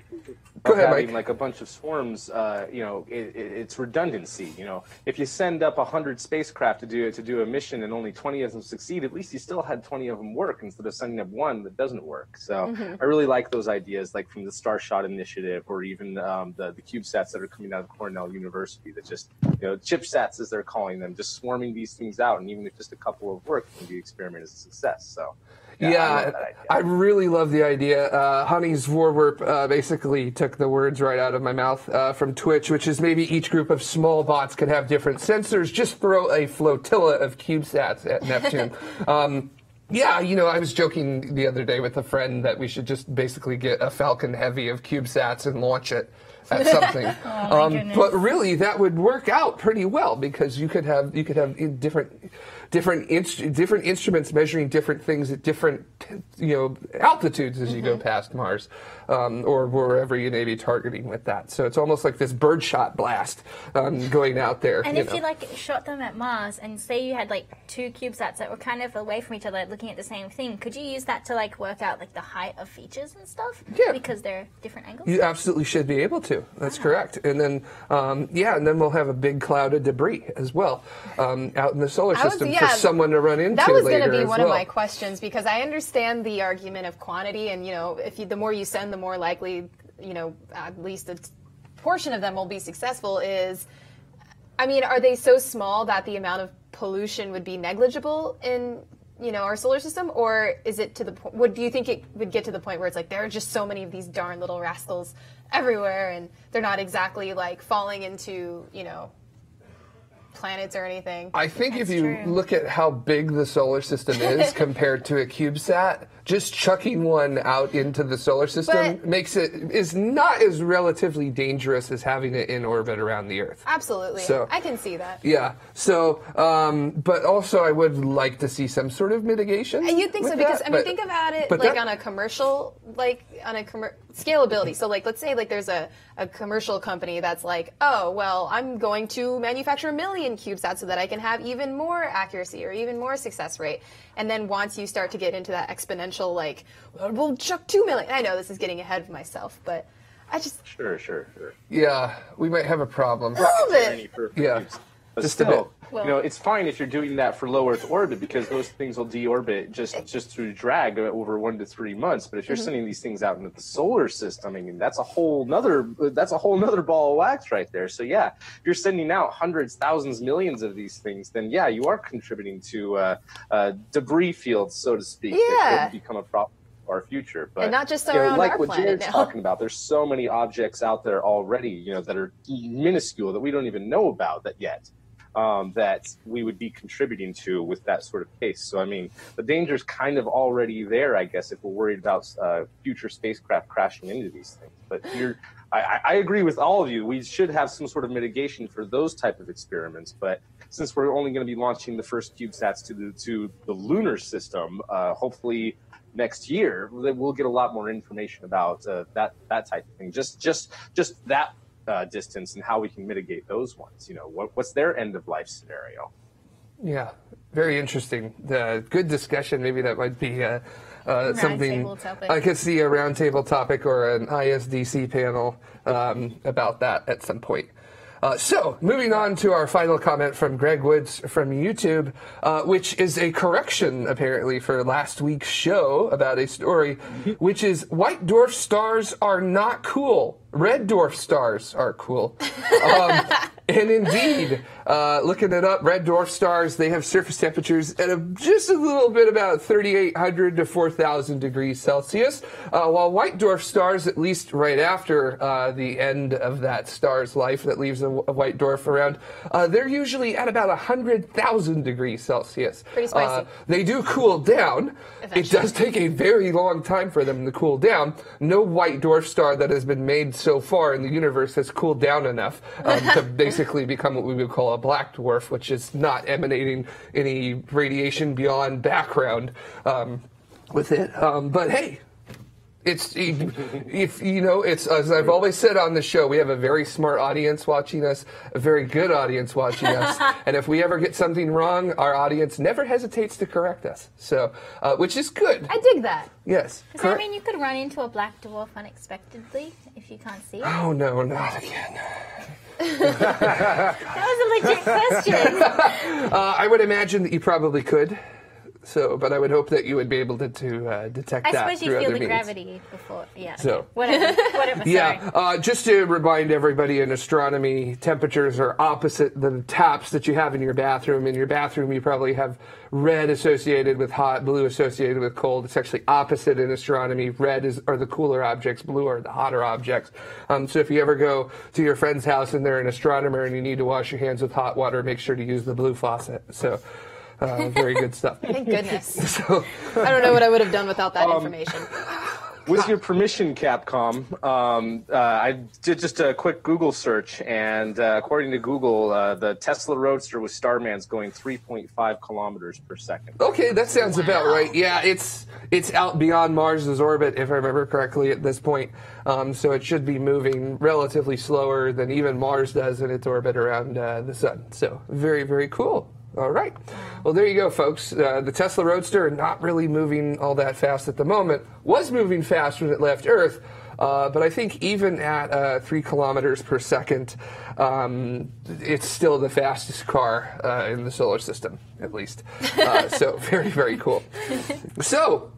Go of ahead, having Mike. a bunch of swarms, it's redundancy. If you send up 100 spacecraft to do a mission and only 20 of them succeed, at least you still had 20 of them work instead of sending up one that doesn't work. So I really like those ideas, like from the Starshot initiative, or even the CubeSats that are coming out of Cornell University, that just chipsats as they're calling them, just swarming these things out, and even if just a couple of work, the experiment is a success. So. Yeah, I really love the idea. Honey's Vorwerp basically took the words right out of my mouth from Twitch, which is maybe each group of small bots could have different sensors. Just throw a flotilla of CubeSats at Neptune. Yeah, I was joking the other day with a friend that we should just basically get a Falcon Heavy of CubeSats and launch it at something. But really, that would work out pretty well, because you could have different instruments measuring different things at different altitudes as you go past Mars, or wherever you may be targeting with that. So it's almost like this birdshot blast going out there. And if you shot them at Mars, and say you had two CubeSats that were kind of away from each other, looking at the same thing, could you use that to work out the height of features and stuff? Yeah, because they're different angles. You absolutely should be able to. That's correct. And then and then we'll have a big cloud of debris as well out in the solar system for someone to run into. That was going to be one of my questions, because I understand the argument of quantity, and the more you send, the more likely at least a portion of them will be successful. Are they so small that the amount of pollution would be negligible in our solar system, or is it to the point? Do you think it would get to the point where it's there are just so many of these darn little rascals everywhere, and they're not exactly falling into planets or anything? I think if you look at how big the solar system is compared to a CubeSat, just chucking one out into the solar system is not as relatively dangerous as having it in orbit around the Earth. Absolutely. So, I can see that. Yeah. So, but also I would like to see some sort of mitigation. You'd think so, because think about it on a commercial, scalability. So let's say there's a commercial company that's oh, well, I'm going to manufacture 1 million CubeSats so that I can have even more accuracy or even more success rate. And then once you start to get into that exponential, we'll chuck 2 million. I know this is getting ahead of myself, but I just... Sure. Yeah, we might have a problem. A little bit. Yeah. But just still, a bit. Well, it's fine if you're doing that for low Earth orbit, because those things will deorbit just through drag over 1 to 3 months. But if you're sending these things out into the solar system, that's a whole nother ball of wax right there. So yeah, if you're sending out hundreds, thousands, millions of these things, then yeah, you are contributing to debris fields, so to speak, that could become a problem for our future. But and not just around like our what planet Jared's now. talking about, there's so many objects out there already, that are minuscule that we don't even know about that yet. That we would be contributing to with that sort of case. So, the danger's kind of already there, I guess, if we're worried about future spacecraft crashing into these things. But I agree with all of you. We should have some sort of mitigation for those type of experiments. But since we're only going to be launching the first CubeSats to the lunar system, hopefully next year, we'll get a lot more information about that type of thing. Just that distance and how we can mitigate those ones. What's their end of life scenario? Yeah, very interesting. Good discussion. Maybe that might be something I could see a roundtable topic or an ISDC panel about that at some point. So, moving on to our final comment from Greg Woods from YouTube, which is a correction, apparently, for last week's show about a story, which is white dwarf stars are not cool. Red dwarf stars are cool. And indeed, Looking it up, red dwarf stars, they have surface temperatures at just a little bit about 3,800 to 4,000 degrees Celsius, while white dwarf stars, at least right after the end of that star's life that leaves a white dwarf around, they're usually at about 100,000 degrees Celsius. Pretty spicy. They do cool down. Eventually. It does take a very long time for them to cool down. No white dwarf star that has been made so far in the universe has cooled down enough to basically become what we would call a black dwarf, which is not emanating any radiation beyond background with it. But hey, it's as I've always said on the show, we have a very smart audience watching us, a very good audience watching us, and if we ever get something wrong, our audience never hesitates to correct us. So, which is good. I dig that. Yes. Does that mean you could run into a black dwarf unexpectedly if you can't see it? Oh no, not again. That was a legit question. I would imagine that you probably could. So, but I would hope that you would be able to detect I that suppose through you feel other the means. gravity before. Yeah. So. Whatever. Sorry. Yeah, just to remind everybody, in astronomy, temperatures are opposite the taps that you have in your bathroom. In your bathroom, you probably have red associated with hot, blue associated with cold. It's actually opposite in astronomy. Red are the cooler objects, blue are the hotter objects. So if you ever go to your friend's house and they're an astronomer and you need to wash your hands with hot water, make sure to use the blue faucet. So. Very good stuff. Thank goodness. So, I don't know what I would have done without that information. With your permission, Capcom, I did just a quick Google search, and according to Google, the Tesla Roadster with Starman's going 3.5 kilometers per second. Okay, that sounds about right. Yeah, it's out beyond Mars's orbit, if I remember correctly, at this point. So it should be moving relatively slower than even Mars does in its orbit around the sun. So very, very cool. All right. Well, there you go, folks. The Tesla Roadster, not really moving all that fast at the moment, was moving fast when it left Earth, but I think even at 3 kilometers per second, it's still the fastest car in the solar system, at least. So very, very cool. So,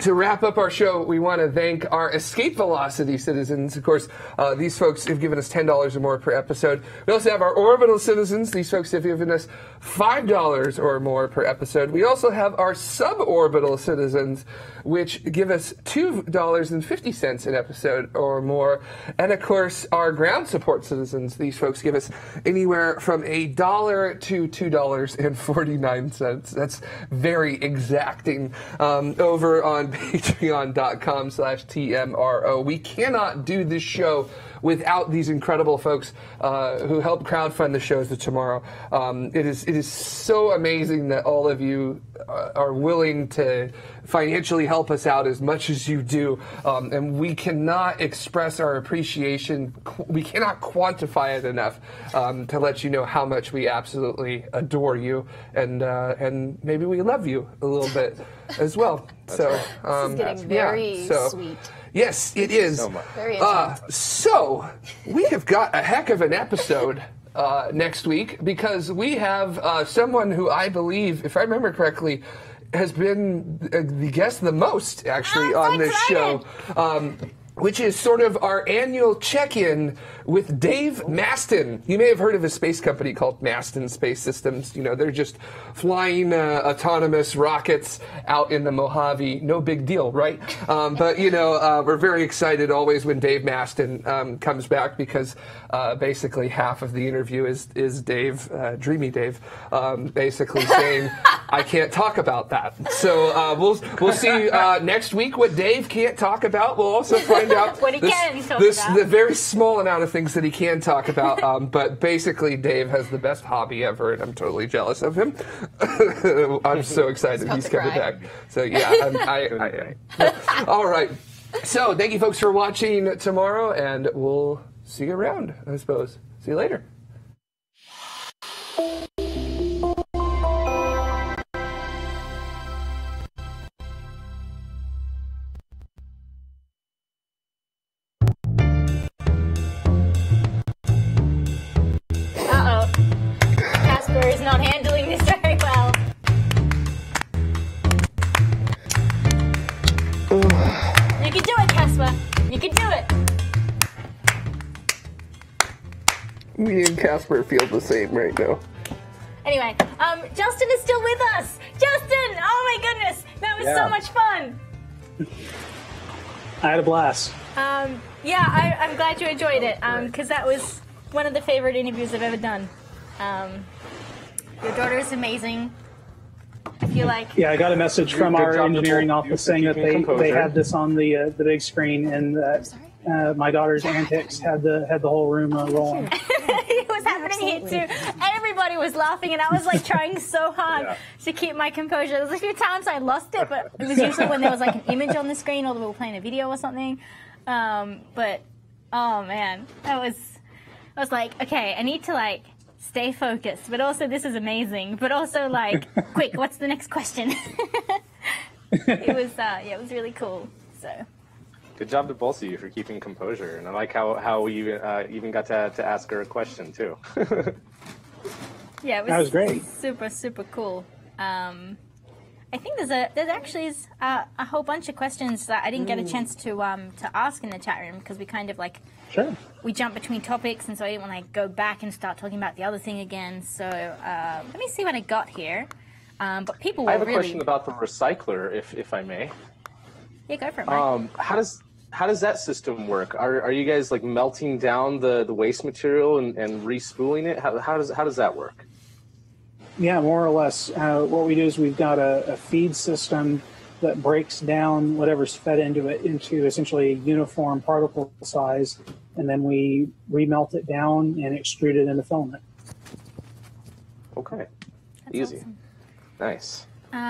to wrap up our show, we want to thank our Escape Velocity citizens. Of course, these folks have given us $10 or more per episode. We also have our Orbital citizens. These folks have given us $5 or more per episode. We also have our Suborbital citizens, which give us $2.50 an episode or more. And of course, our Ground Support citizens. These folks give us anywhere from $1 to $2.49. That's very exacting. Over on patreon.com/TMRO. We cannot do this show without these incredible folks who help crowdfund the shows of tomorrow. It is so amazing that all of you are willing to financially help us out as much as you do, and we cannot express our appreciation. We cannot quantify it enough to let you know how much we absolutely adore you, and maybe we love you a little bit as well. So this is getting very sweet. Yes, it is. So much. Very intimate. So we have got a heck of an episode next week, because we have someone who I believe, if I remember correctly, has been the guest the most, actually, on this show, which is sort of our annual check-in with Dave Maston. You may have heard of a space company called MadeInSpace Systems. You know, they're just flying autonomous rockets out in the Mojave. No big deal, right? But, you know, we're very excited always when Dave Maston comes back, because basically half of the interview is Dave, Dreamy Dave, basically saying, I can't talk about that. So we'll see next week what Dave can't talk about. We'll also find out what he can talk about. The very small amount of things that he can talk about. But basically, Dave has the best hobby ever, and I'm totally jealous of him. I'm so excited he's coming back. So yeah, all right. So thank you, folks, for watching tomorrow, and we'll see you around, I suppose. See you later. Is not handling this very well. You can do it, Casper. You can do it. Me and Casper feel the same right now. Anyway, Justin is still with us. Justin, oh my goodness, that was so much fun. I had a blast. Yeah, I'm glad you enjoyed it, because that was one of the favorite interviews I've ever done. Your daughter is amazing. I feel like... Yeah, I got a message from our engineering office saying that they had this on the big screen, and that my daughter's antics had the whole room rolling. It was happening here too. Everybody was laughing, and I was like trying so hard to keep my composure. There was a few times I lost it, but it was usually when there was like an image on the screen or we were playing a video or something. But oh man, I was like, okay, I need to like stay focused, but also this is amazing, but also like, quick, what's the next question? It was really cool. So. Good job to both of you for keeping composure, and I like how we even got to ask her a question too. Yeah, that was great. Super cool. I think there's actually a whole bunch of questions that I didn't get a chance to ask in the chat room because we kind of like we jump between topics, and so I didn't want to like, go back and start talking about the other thing again. So let me see what I got here. But people were I have a question about the recycler, if I may. Yeah, go for it, Mike. How does that system work? Are you guys like melting down the waste material and respooling it? How does that work? Yeah, more or less. What we do is we've got a feed system that breaks down whatever's fed into it into essentially a uniform particle size, and then we remelt it down and extrude it into filament. Okay, That's easy, awesome. Nice.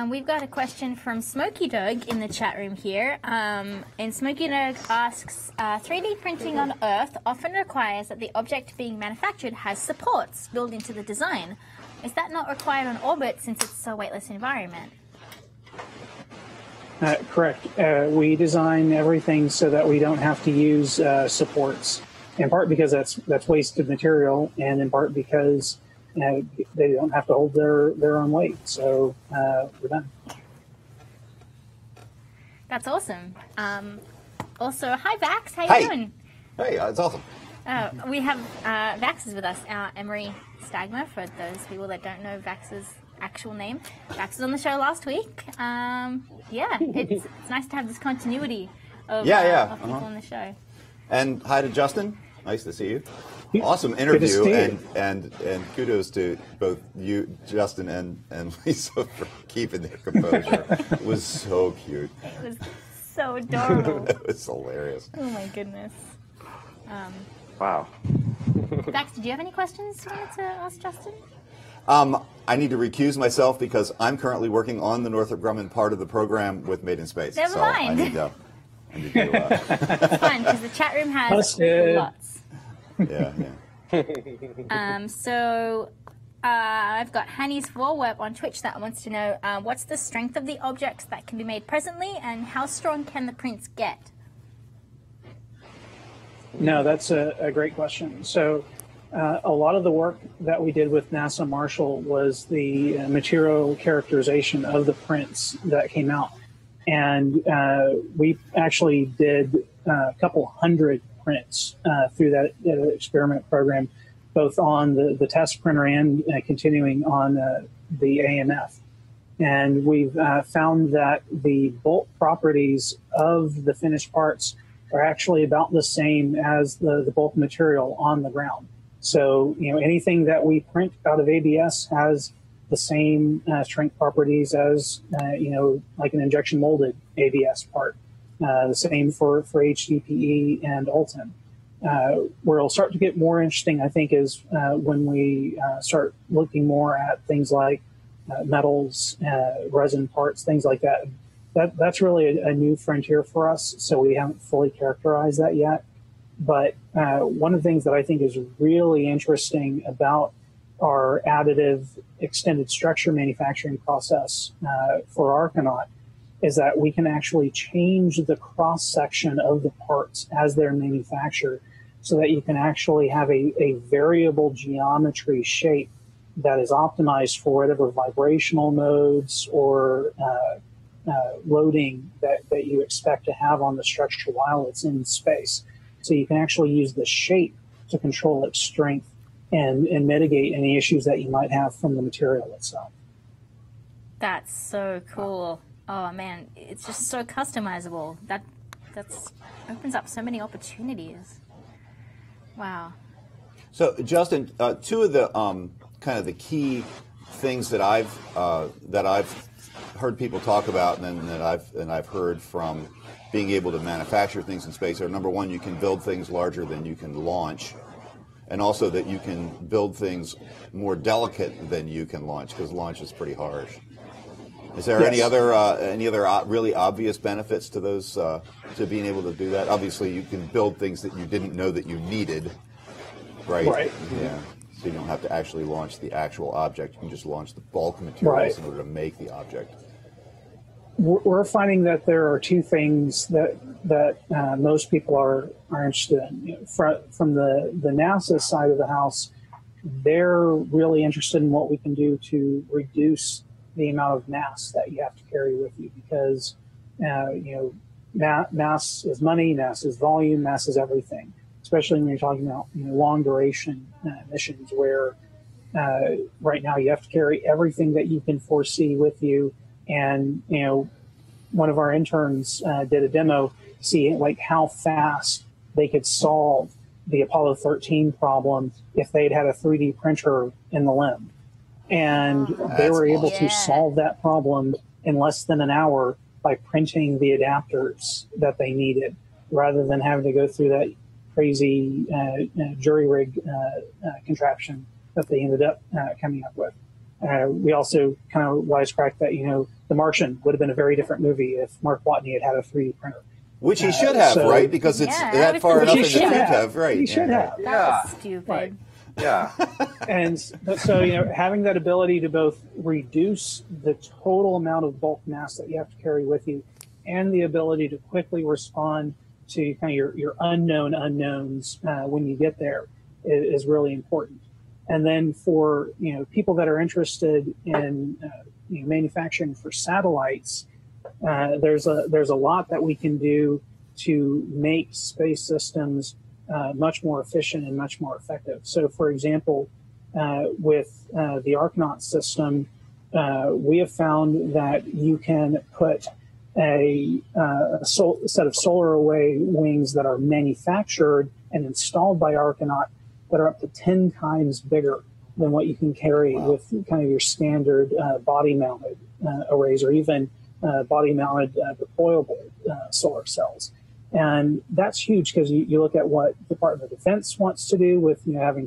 We've got a question from Smokey Dog in the chat room here. And Smokey Dog asks, 3D printing on Earth often requires that the object being manufactured has supports built into the design. Is that not required on orbit since it's a weightless environment? Correct. We design everything so that we don't have to use supports, in part because that's wasted material, and in part because they don't have to hold their own weight. So we're done. That's awesome. Also, hi Vax, how you doing? Hey, it's awesome. We have Vax is with us, Emery Stagma, for those people that don't know Vax's actual name. Vax was on the show last week. Yeah, it's nice to have this continuity of people on the show. And hi to Justin. Nice to see you. Awesome interview, and kudos to both you, Justin, and Lisa for keeping their composure. It was so cute. It was so adorable. It was hilarious. Oh my goodness. Wow. Vax, did you have any questions you wanted to ask Justin? I need to recuse myself because I'm currently working on the Northrop Grumman part of the program with MadeInSpace. Never mind. I need to It's fine, because the chat room has lots. Yeah. So I've got Hanny's Warweb on Twitch that wants to know what's the strength of the objects that can be made presently, and how strong can the prints get? No, that's a great question. So a lot of the work that we did with NASA Marshall was the material characterization of the prints that came out. And we actually did a couple hundred prints through that experiment program, both on the test printer and continuing on the AMF. And we've found that the bulk properties of the finished parts are actually about the same as the bulk material on the ground. So, anything that we print out of ABS has the same strength properties as, like an injection molded ABS part. The same for HDPE and Ultem. Where it'll start to get more interesting, I think, is when we start looking more at things like metals, resin parts, things like that. That's really a new frontier for us, so we haven't fully characterized that yet. But one of the things that I think is really interesting about our additive extended structure manufacturing process for Archinaut is that we can actually change the cross-section of the parts as they're manufactured so that you can actually have a variable geometry shape that is optimized for whatever vibrational modes or loading that you expect to have on the structure while it's in space. So you can actually use the shape to control its strength and mitigate any issues that you might have from the material itself. That's so cool. Oh man, it's just so customizable. That's opens up so many opportunities. Wow. So, Justin, two of the kind of the key things that I've heard people talk about, and that I've heard from being able to manufacture things in space are, number one, you can build things larger than you can launch, and also that you can build things more delicate than you can launch, because launch is pretty harsh. Is there any other really obvious benefits to those to being able to do that? Obviously, you can build things that you didn't know that you needed, right? Right. Yeah. So you don't have to actually launch the actual object. You can just launch the bulk materials in order to make the object. We're finding that there are two things that most people are interested in. You know, from the NASA side of the house, they're really interested in what we can do to reduce the amount of mass that you have to carry with you, because mass is money, mass is volume, mass is everything. Especially when you're talking about long duration missions, where right now you have to carry everything that you can foresee with you. And one of our interns did a demo to see like how fast they could solve the Apollo 13 problem if they'd had a 3D printer in the limb. And they were able to solve that problem in less than an hour by printing the adapters that they needed, rather than having to go through that crazy jury rig contraption that they ended up coming up with. We also kind of wisecracked that, The Martian would have been a very different movie if Mark Watney had a 3D printer. Which he should have, right? Because it's that far enough in the future, right? He should have. That was stupid. Right. Yeah. And so, having that ability to both reduce the total amount of bulk mass that you have to carry with you, and the ability to quickly respond to kind of your unknown unknowns when you get there is really important. And then for people that are interested in manufacturing for satellites, there's a lot that we can do to make space systems much more efficient and much more effective. So, for example, with the Archnaut system, we have found that you can put a set of solar array wings that are manufactured and installed by Archnaut that are up to 10 times bigger than what you can carry with kind of your standard body-mounted arrays, or even body-mounted deployable solar cells. And that's huge, because you look at what the Department of Defense wants to do with having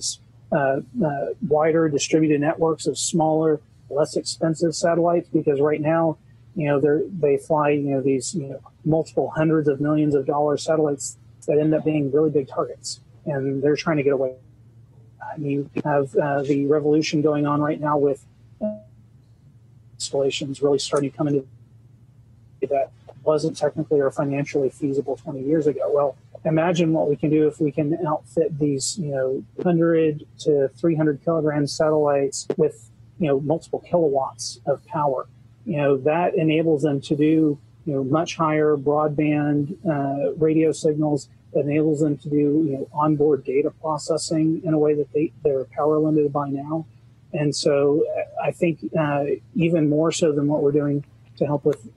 wider distributed networks of smaller, less expensive satellites, because right now, they fly these multiple hundreds of millions of dollars satellites that end up being really big targets, and they're trying to get away. You have the revolution going on right now with installations really starting to come into that wasn't technically or financially feasible 20 years ago. Well, imagine what we can do if we can outfit these 100 to 300 kilogram satellites with multiple kilowatts of power. That enables them to do much higher broadband radio signals. That enables them to do onboard data processing in a way that they're power limited by now. And so I think even more so than what we're doing to help with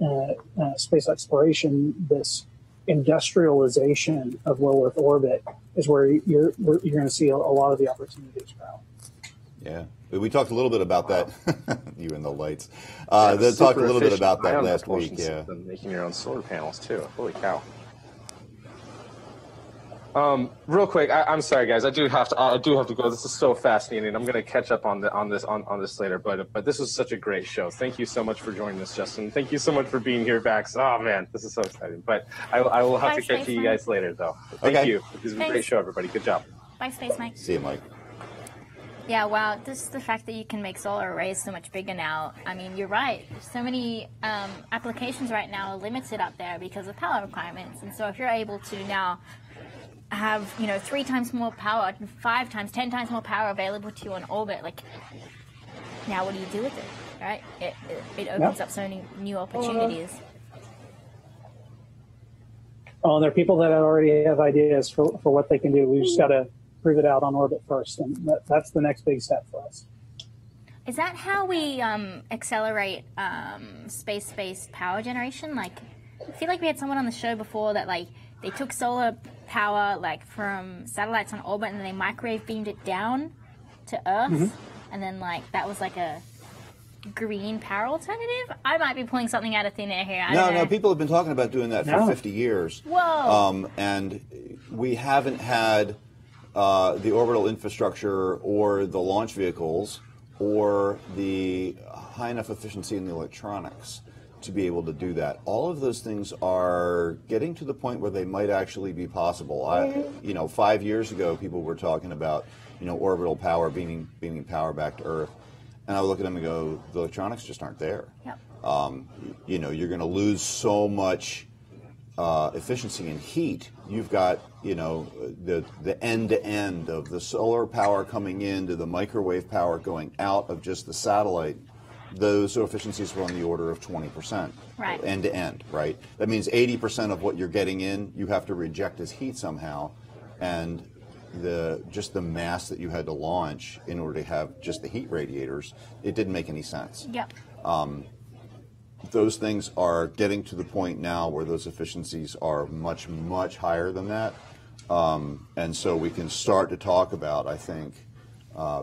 space exploration, this industrialization of low Earth orbit is where you're going to see a lot of the opportunities grow. Yeah. We talked a little bit about that. You and the lights. They talked a little bit about that last week. Yeah. Making your own solar panels too. Holy cow. Real quick, I'm sorry, guys. I do have to go. This is so fascinating. I'm going to catch up on this later. But this was such a great show. Thank you so much for joining us, Justin. Thank you so much for being here, Bax. Oh man, this is so exciting. But I will have to catch you guys later, though. Thank you. This is a great show, everybody. Good job. Bye, Space Mike. See you, Mike. Yeah, wow. Just the fact that you can make solar arrays so much bigger now. I mean, you're right. So many applications right now are limited up there because of power requirements. And so if you're able to now have 3 times more power, 5 times, 10 times more power available to you on orbit, like, now what do you do with it, right? It opens up so many new opportunities. Oh, there are people that already have ideas for what they can do. We just got to prove it out on orbit first, and that's the next big step for us. Is that how we accelerate space-based power generation? Like, I feel like we had someone on the show before that, like, they took solar power, like, from satellites on orbit, and then they microwave beamed it down to Earth, and then, like, that was like a green power alternative. I might be pulling something out of thin air here. No, people have been talking about doing that for 50 years. Whoa. And we haven't had the orbital infrastructure or the launch vehicles or the high enough efficiency in the electronics to be able to do that. All of those things are getting to the point where they might actually be possible. 5 years ago, people were talking about, orbital power beaming power back to Earth. And I would look at them and go, the electronics just aren't there. Yep. You're going to lose so much efficiency and heat. You've got, the end-to-end of the solar power coming in to the microwave power going out of just the satellite. Those efficiencies were on the order of 20%, right, end-to-end, right? That means 80% of what you're getting in, you have to reject as heat somehow, and just the mass that you had to launch in order to have just the heat radiators, it didn't make any sense. Yep. Those things are getting to the point now where those efficiencies are much, much higher than that, and so we can start to talk about, I think,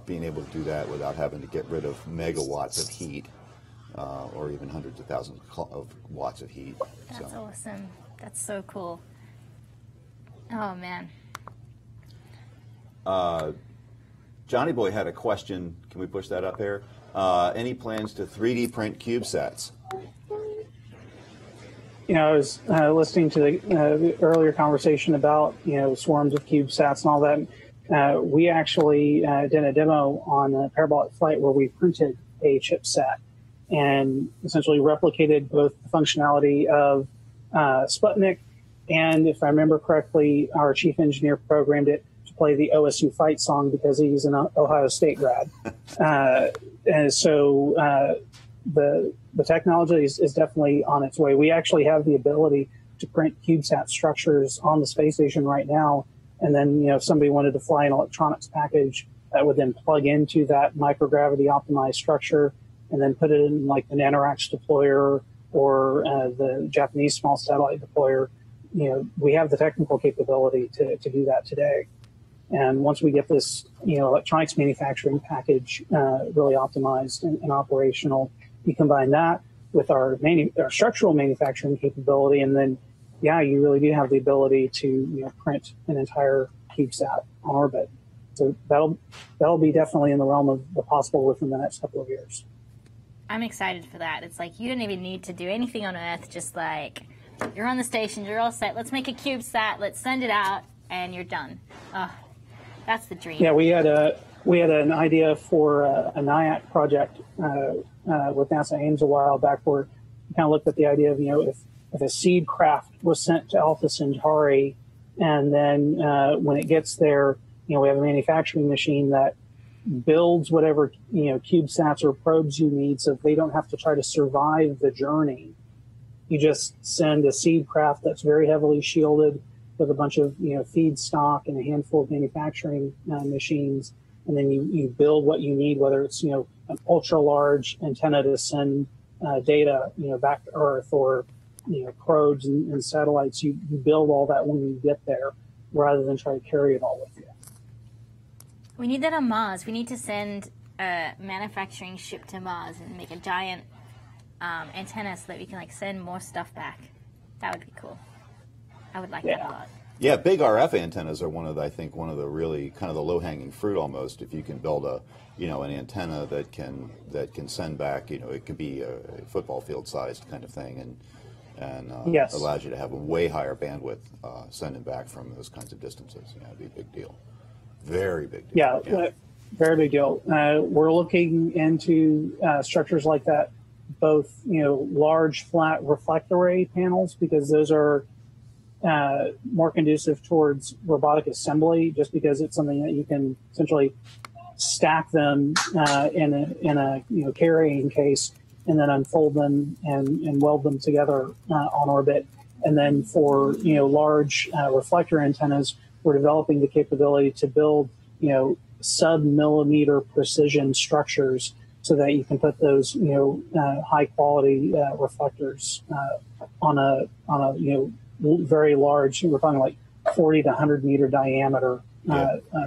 being able to do that without having to get rid of megawatts of heat, or even hundreds of thousands of watts of heat. That's awesome. That's so cool. Oh, man. Johnny Boy had a question. Can we push that up there? Any plans to 3D print CubeSats? I was listening to the earlier conversation about, swarms of CubeSats and all that. We actually did a demo on a parabolic flight where we printed a chipset and essentially replicated both the functionality of Sputnik, and if I remember correctly, our chief engineer programmed it to play the OSU fight song because he's an Ohio State grad. And so the technology is definitely on its way. We actually have the ability to print CubeSat structures on the space station right now. And then, if somebody wanted to fly an electronics package, that would then plug into that microgravity optimized structure and then put it in like the Nanorax deployer or the Japanese small satellite deployer. We have the technical capability to do that today. And once we get this, electronics manufacturing package really optimized and operational, you combine that with our structural manufacturing capability, and then, you really do have the ability to print an entire CubeSat on orbit. So that'll be definitely in the realm of the possible within the next couple of years. I'm excited for that. It's like you don't even need to do anything on Earth. Just like you're on the station, you're all set. Let's make a CubeSat. Let's send it out, and you're done. Oh, that's the dream. Yeah, we had an idea for a NIAC project with NASA Ames a while back, where we kind of looked at the idea of if a seed craft was sent to Alpha Centauri, and then when it gets there, we have a manufacturing machine that builds whatever CubeSats or probes you need, so they don't have to try to survive the journey. You just send a seed craft that's very heavily shielded with a bunch of feedstock and a handful of manufacturing machines, and then you build what you need, whether it's an ultra large antenna to send data back to Earth, or probes and satellites. You build all that when you get there, rather than try to carry it all with you. We need that on Mars. We need to send a manufacturing ship to Mars and make a giant antenna so that we can send more stuff back. That would be cool. I would like that a lot. Yeah, big RF antennas are one of the really kind of the low-hanging fruit almost. If you can build an antenna that can send back, it could be a football field sized kind of thing, and yes, allows you to have a way higher bandwidth sending back from those kinds of distances. It'd be a big deal. Very big deal. Yeah. Very big deal. We're looking into structures like that, both large flat reflect array panels, because those are more conducive towards robotic assembly, just because it's something that you can essentially stack them in a carrying case and then unfold them and weld them together on orbit. And then for large reflector antennas, we're developing the capability to build, sub-millimeter precision structures so that you can put those, high quality reflectors on a very large. We're talking like 40 to 100 meter diameter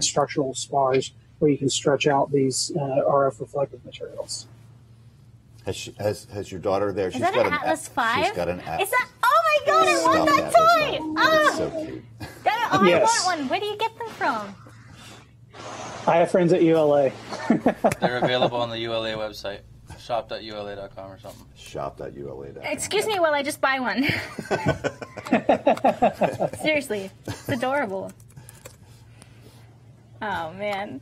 structural spars where you can stretch out these RF reflective materials. Has your daughter there? Is that an Atlas 5? She's got an Atlas. Is that? Oh my God! I want that toy. It's so cute. I want one. Where do you get them from? I have friends at ULA. They're available on the ULA website, shop.ula.com or something. Shop.ula.com. Excuse me while I just buy one. Seriously, it's adorable. Oh man.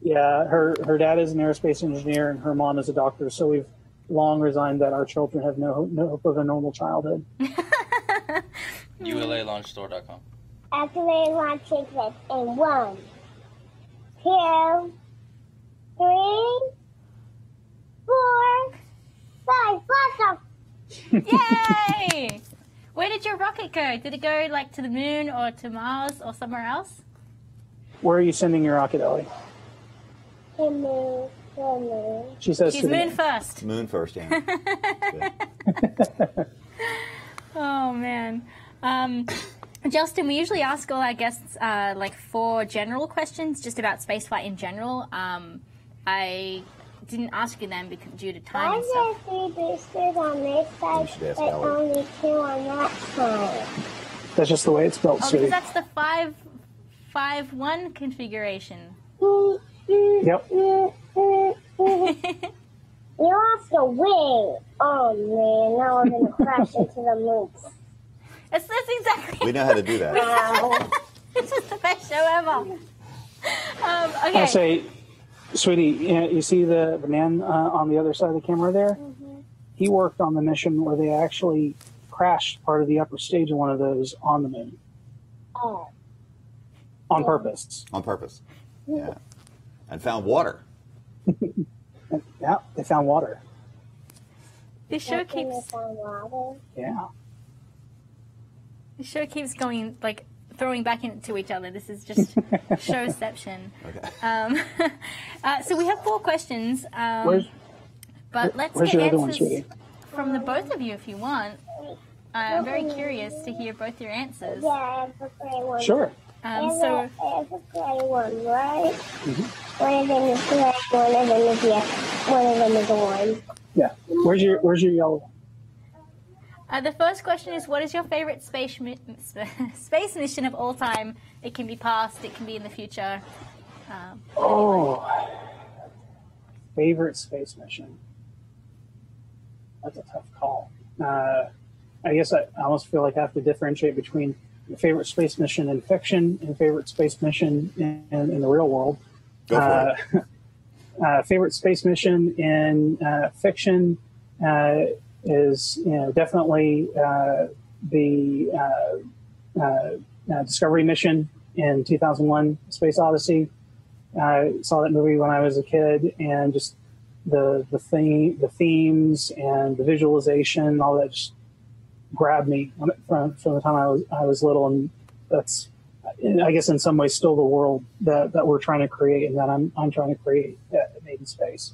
Yeah, her dad is an aerospace engineer and her mom is a doctor, so we've long resigned that our children have no hope of a normal childhood. ULAlaunchstore.com. Activate launch sequence in 1, 2, 3, 4, 5. Blast off! Yay! Where did your rocket go? Did it go like to the moon or to Mars or somewhere else? Where are you sending your rocket, Ellie? To moon. She says she's moon first. Moon first, yeah. Oh man. Justin, we usually ask all our guests like 4 general questions just about spaceflight in general. I didn't ask you them because due to time and stuff. Why are there 3 boosters on this side but only 2 on that side? That's just the way it's built, Oh, sweetie. because that's the 5-1 configuration. Yep. You lost the wing. Oh man, now we're gonna crash into the loops. That's exactly. We know how to do that. This is the best show ever. Okay. I say, sweetie, you see the man on the other side of the camera there? Mm-hmm. He worked on the mission where they actually crashed part of the upper stage of one of those on the moon. Oh. On purpose. On purpose. Yeah. And found water. Yeah, they found water. This show keeps. Yeah. The show keeps going like throwing back into each other. This is just showception. Okay. So we have 4 questions. But let's where's get your other one, answers sweetie? from the both of you if you want. I'm very curious to hear both your answers. Yeah, I have a gray one. Sure. I have a gray one, right? Mm-hmm. One of them is gray, one of them is yellow, one of them is orange. Yeah. Where's your yellow one? The first question is, what is your favorite space mission of all time? It can be past, it can be in the future. Favorite space mission. That's a tough call. I guess I almost feel like I have to differentiate between favorite space mission in fiction and favorite space mission in the real world. Go for it. Favorite space mission in fiction is definitely the Discovery mission in 2001: Space Odyssey. I saw that movie when I was a kid, and just the themes and the visualization, all that just grabbed me from the time I was little, and that's, I guess, in some ways still the world that we're trying to create and that I'm trying to create at MadeInSpace.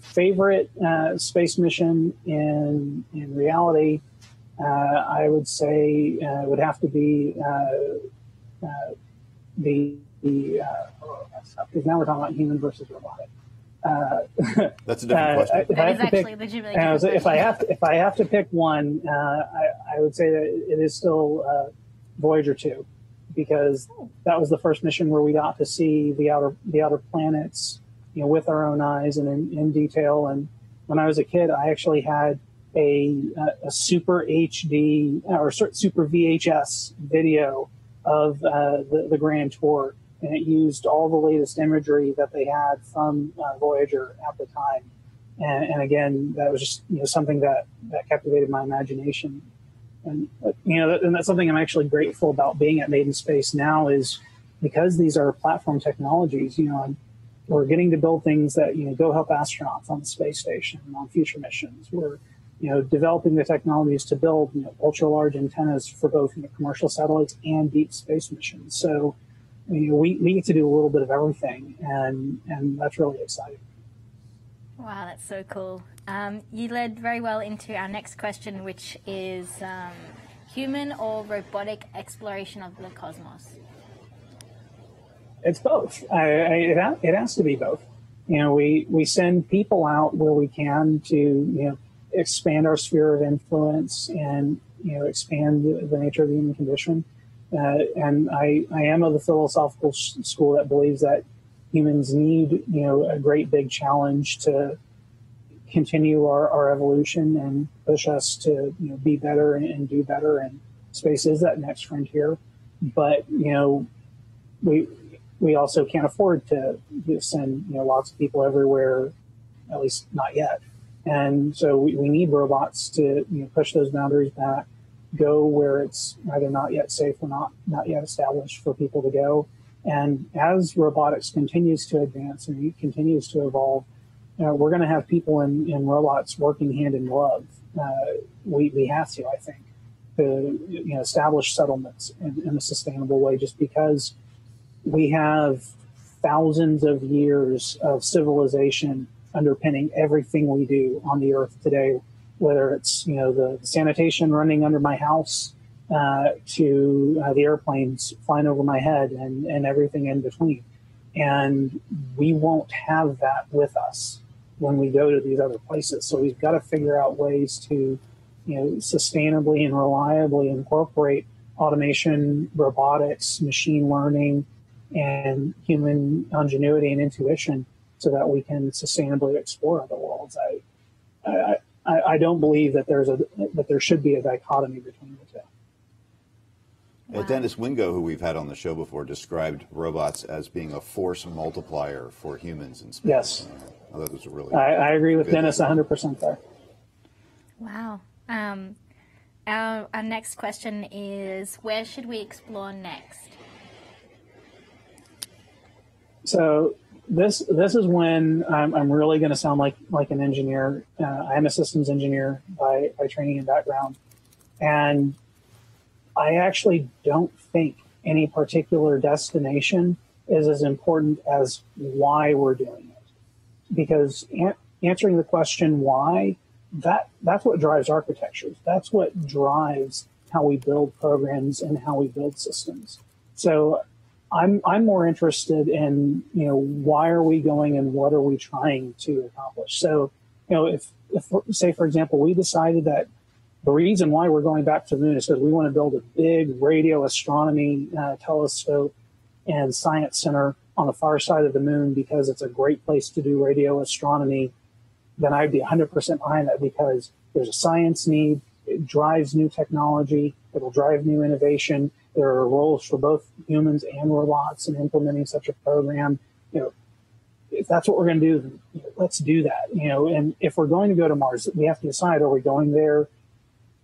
Favorite space mission in reality, I would say would have to be because now we're talking about human versus robotic. That's a different question. That is actually legitimately different. If I have to pick one, I would say that it is still Voyager 2, because that was the first mission where we got to see the outer planets, with our own eyes and in detail. And when I was a kid, I actually had a super HD or super VHS video of the Grand Tour, and it used all the latest imagery that they had from Voyager at the time. And again, that was just something that captivated my imagination. And and that's something I'm actually grateful about being at MadeInSpace now, is because these are platform technologies. We're getting to build things that go help astronauts on the space station and on future missions. We're developing the technologies to build ultra large antennas for both commercial satellites and deep space missions. So we get to do a little bit of everything, and that's really exciting. Wow, that's so cool. You led very well into our next question, which is human or robotic exploration of the cosmos? It's both. It has to be both. We send people out where we can to expand our sphere of influence and expand the nature of the human condition. And I am of the philosophical school that believes that humans need a great big challenge to continue our evolution and push us to be better and do better. And space is that next frontier. But we also can't afford to send lots of people everywhere, at least not yet. And so we need robots to push those boundaries back, go where it's either not yet safe or not yet established for people to go. And as robotics continues to advance and it continues to evolve, we're going to have people and robots working hand in glove. We have to, I think, to establish settlements in a sustainable way, just because we have thousands of years of civilization underpinning everything we do on the earth today, whether it's the sanitation running under my house to the airplanes flying over my head and everything in between. And we won't have that with us when we go to these other places. So we've got to figure out ways to sustainably and reliably incorporate automation, robotics, machine learning, and human ingenuity and intuition so that we can sustainably explore other worlds. I don't believe that there should be a dichotomy between the two. Wow. Dennis Wingo, who we've had on the show before, described robots as being a force multiplier for humans in space. Yes. I thought it was a really I agree with Dennis 100% there. Wow. Our next question is, where should we explore next? So this is when I'm really going to sound like an engineer. I'm a systems engineer by training and background. And I actually don't think any particular destination is as important as why we're doing it. Because answering the question why, that's what drives architectures. That's what drives how we build programs and how we build systems. So I'm more interested in, why are we going and what are we trying to accomplish? So, if say, for example, we decided that the reason why we're going back to the moon is because we want to build a big radio astronomy telescope and science center on the far side of the moon because it's a great place to do radio astronomy, then I'd be 100% behind that because there's a science need. It drives new technology. It'll drive new innovation. There are roles for both humans and robots in implementing such a program. If that's what we're going to do, let's do that. And if we're going to go to Mars, we have to decide, are we going there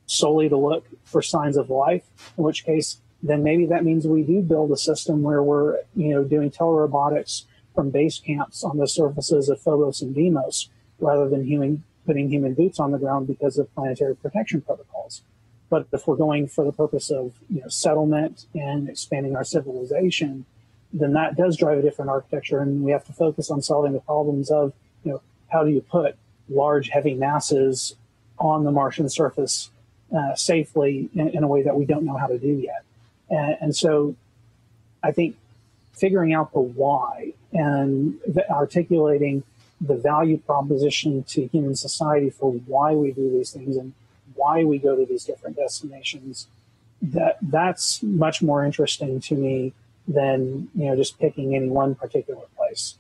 solely to look for signs of life? In which case, then maybe that means we do build a system where we're, doing telerobotics from base camps on the surfaces of Phobos and Deimos, rather than putting human boots on the ground because of planetary protection protocols. But if we're going for the purpose of settlement and expanding our civilization, then that does drive a different architecture, and we have to focus on solving the problems of how do you put large, heavy masses on the Martian surface safely in a way that we don't know how to do yet. And so I think figuring out the why and articulating the value proposition to human society for why we do these things and why we go to these different destinations, that's much more interesting to me than just picking any one particular place.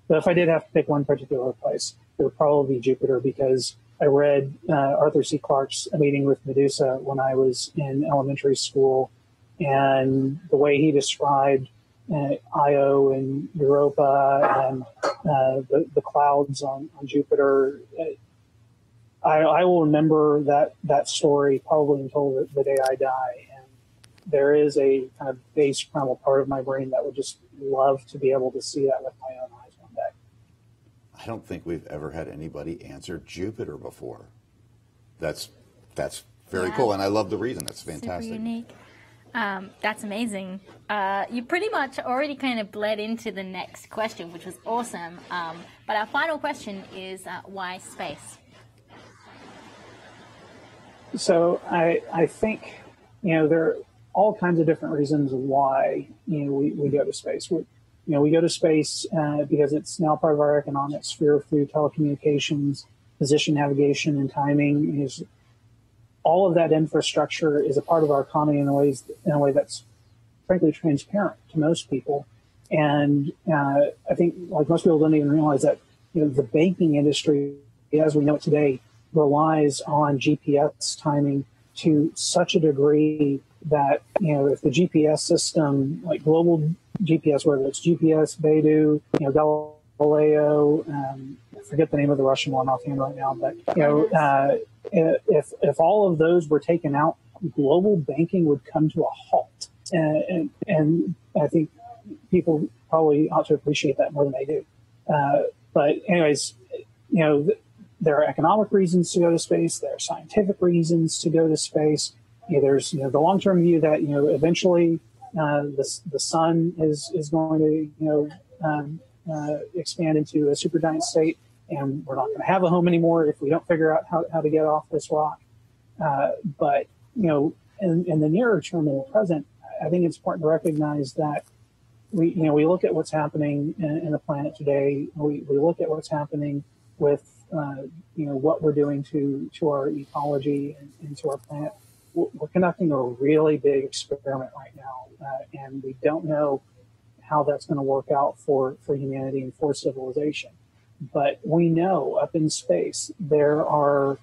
But if I did have to pick one particular place, it would probably be Jupiter, because I read Arthur C. Clarke's A Meeting with Medusa when I was in elementary school, and the way he described Io and Europa and the clouds on Jupiter, I will remember that story probably until the day I die. And there is a kind of base primal part of my brain that would just love to be able to see that with my own eyes one day. I don't think we've ever had anybody answer Jupiter before. that's very cool, and I love the reason. That's fantastic. Super unique. That's amazing. You pretty much already kind of bled into the next question, which was awesome. But our final question is, why space? So I think, there are all kinds of different reasons why, we go to space. We go to space because it's now part of our economic sphere through telecommunications, position navigation, and timing. All of that infrastructure is a part of our economy in a way that's frankly transparent to most people. And I think, like, most people don't even realize that the banking industry, as we know it today, relies on GPS timing to such a degree that if the GPS system, like global GPS, whether it's GPS, Beidou, Galileo, I forget the name of the Russian one offhand right now, but if all of those were taken out, global banking would come to a halt. And I think people probably ought to appreciate that more than they do. But anyways, there are economic reasons to go to space. There are scientific reasons to go to space. There's the long-term view that eventually the sun is going to expand into a supergiant state, and we're not going to have a home anymore if we don't figure out how to get off this rock. But in the nearer term, in the present, I think it's important to recognize that we look at what's happening in the planet today. We look at what's happening with what we're doing to our ecology and to our planet. We're conducting a really big experiment right now, and we don't know how that's going to work out for humanity and for civilization. But we know up in space there are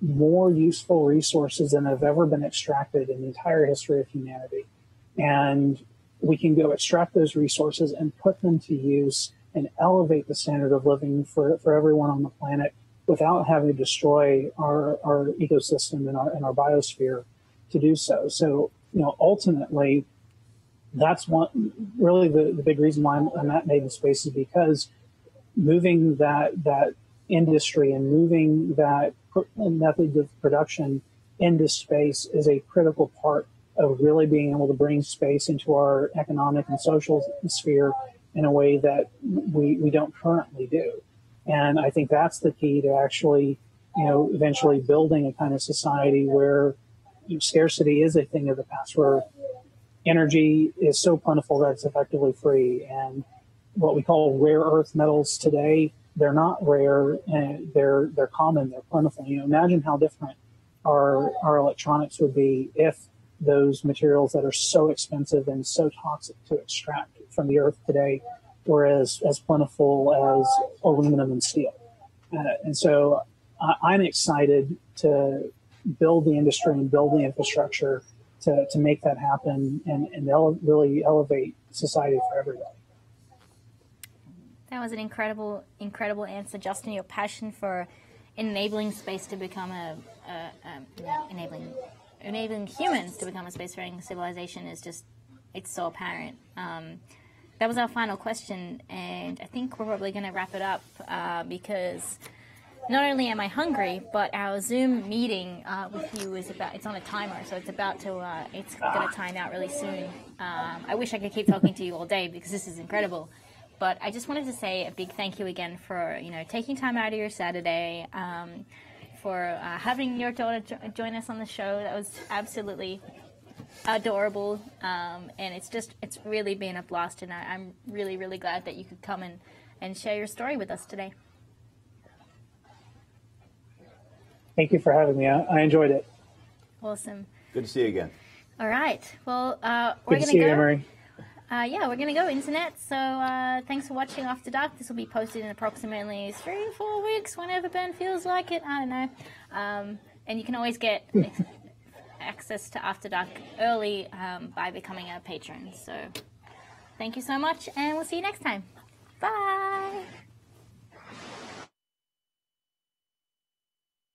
more useful resources than have ever been extracted in the entire history of humanity. And we can go extract those resources and put them to use and elevate the standard of living for everyone on the planet without having to destroy our ecosystem and our biosphere to do so. So, ultimately, that's really the big reason why I'm at MadeInSpace, is because moving that industry and moving that method of production into space is a critical part of really being able to bring space into our economic and social sphere in a way that we don't currently do. And I think that's the key to actually, eventually building a kind of society where scarcity is a thing of the past, where energy is so plentiful that it's effectively free. And what we call rare earth metals today, they're not rare, and they're common, they're plentiful. Imagine how different our electronics would be if those materials that are so expensive and so toxic to extract from the earth today were as plentiful as aluminum and steel. And so I'm excited to build the industry and build the infrastructure to make that happen and really elevate society for everybody. That was an incredible answer, Justin. Your passion for enabling space to become enabling humans to become a spacefaring civilization is it's so apparent. That was our final question, and I think we're probably going to wrap it up because not only am I hungry, but our Zoom meeting with you it's on a timer, so it's going to time out really soon. I wish I could keep talking to you all day because this is incredible. But I just wanted to say a big thank you again for taking time out of your Saturday, for having your daughter join us on the show. That was absolutely adorable, and it's really been a blast, and I'm really, really glad that you could come and share your story with us today. Thank you for having me. I enjoyed it. Awesome. Good to see you again. All right. Well, we're going to go. Emery. We're going to go, Internet. So thanks for watching After Dark. This will be posted in approximately 3 or 4 weeks, whenever Ben feels like it. I don't know. And you can always get access to After Dark early by becoming a patron. So thank you so much, and we'll see you next time. Bye.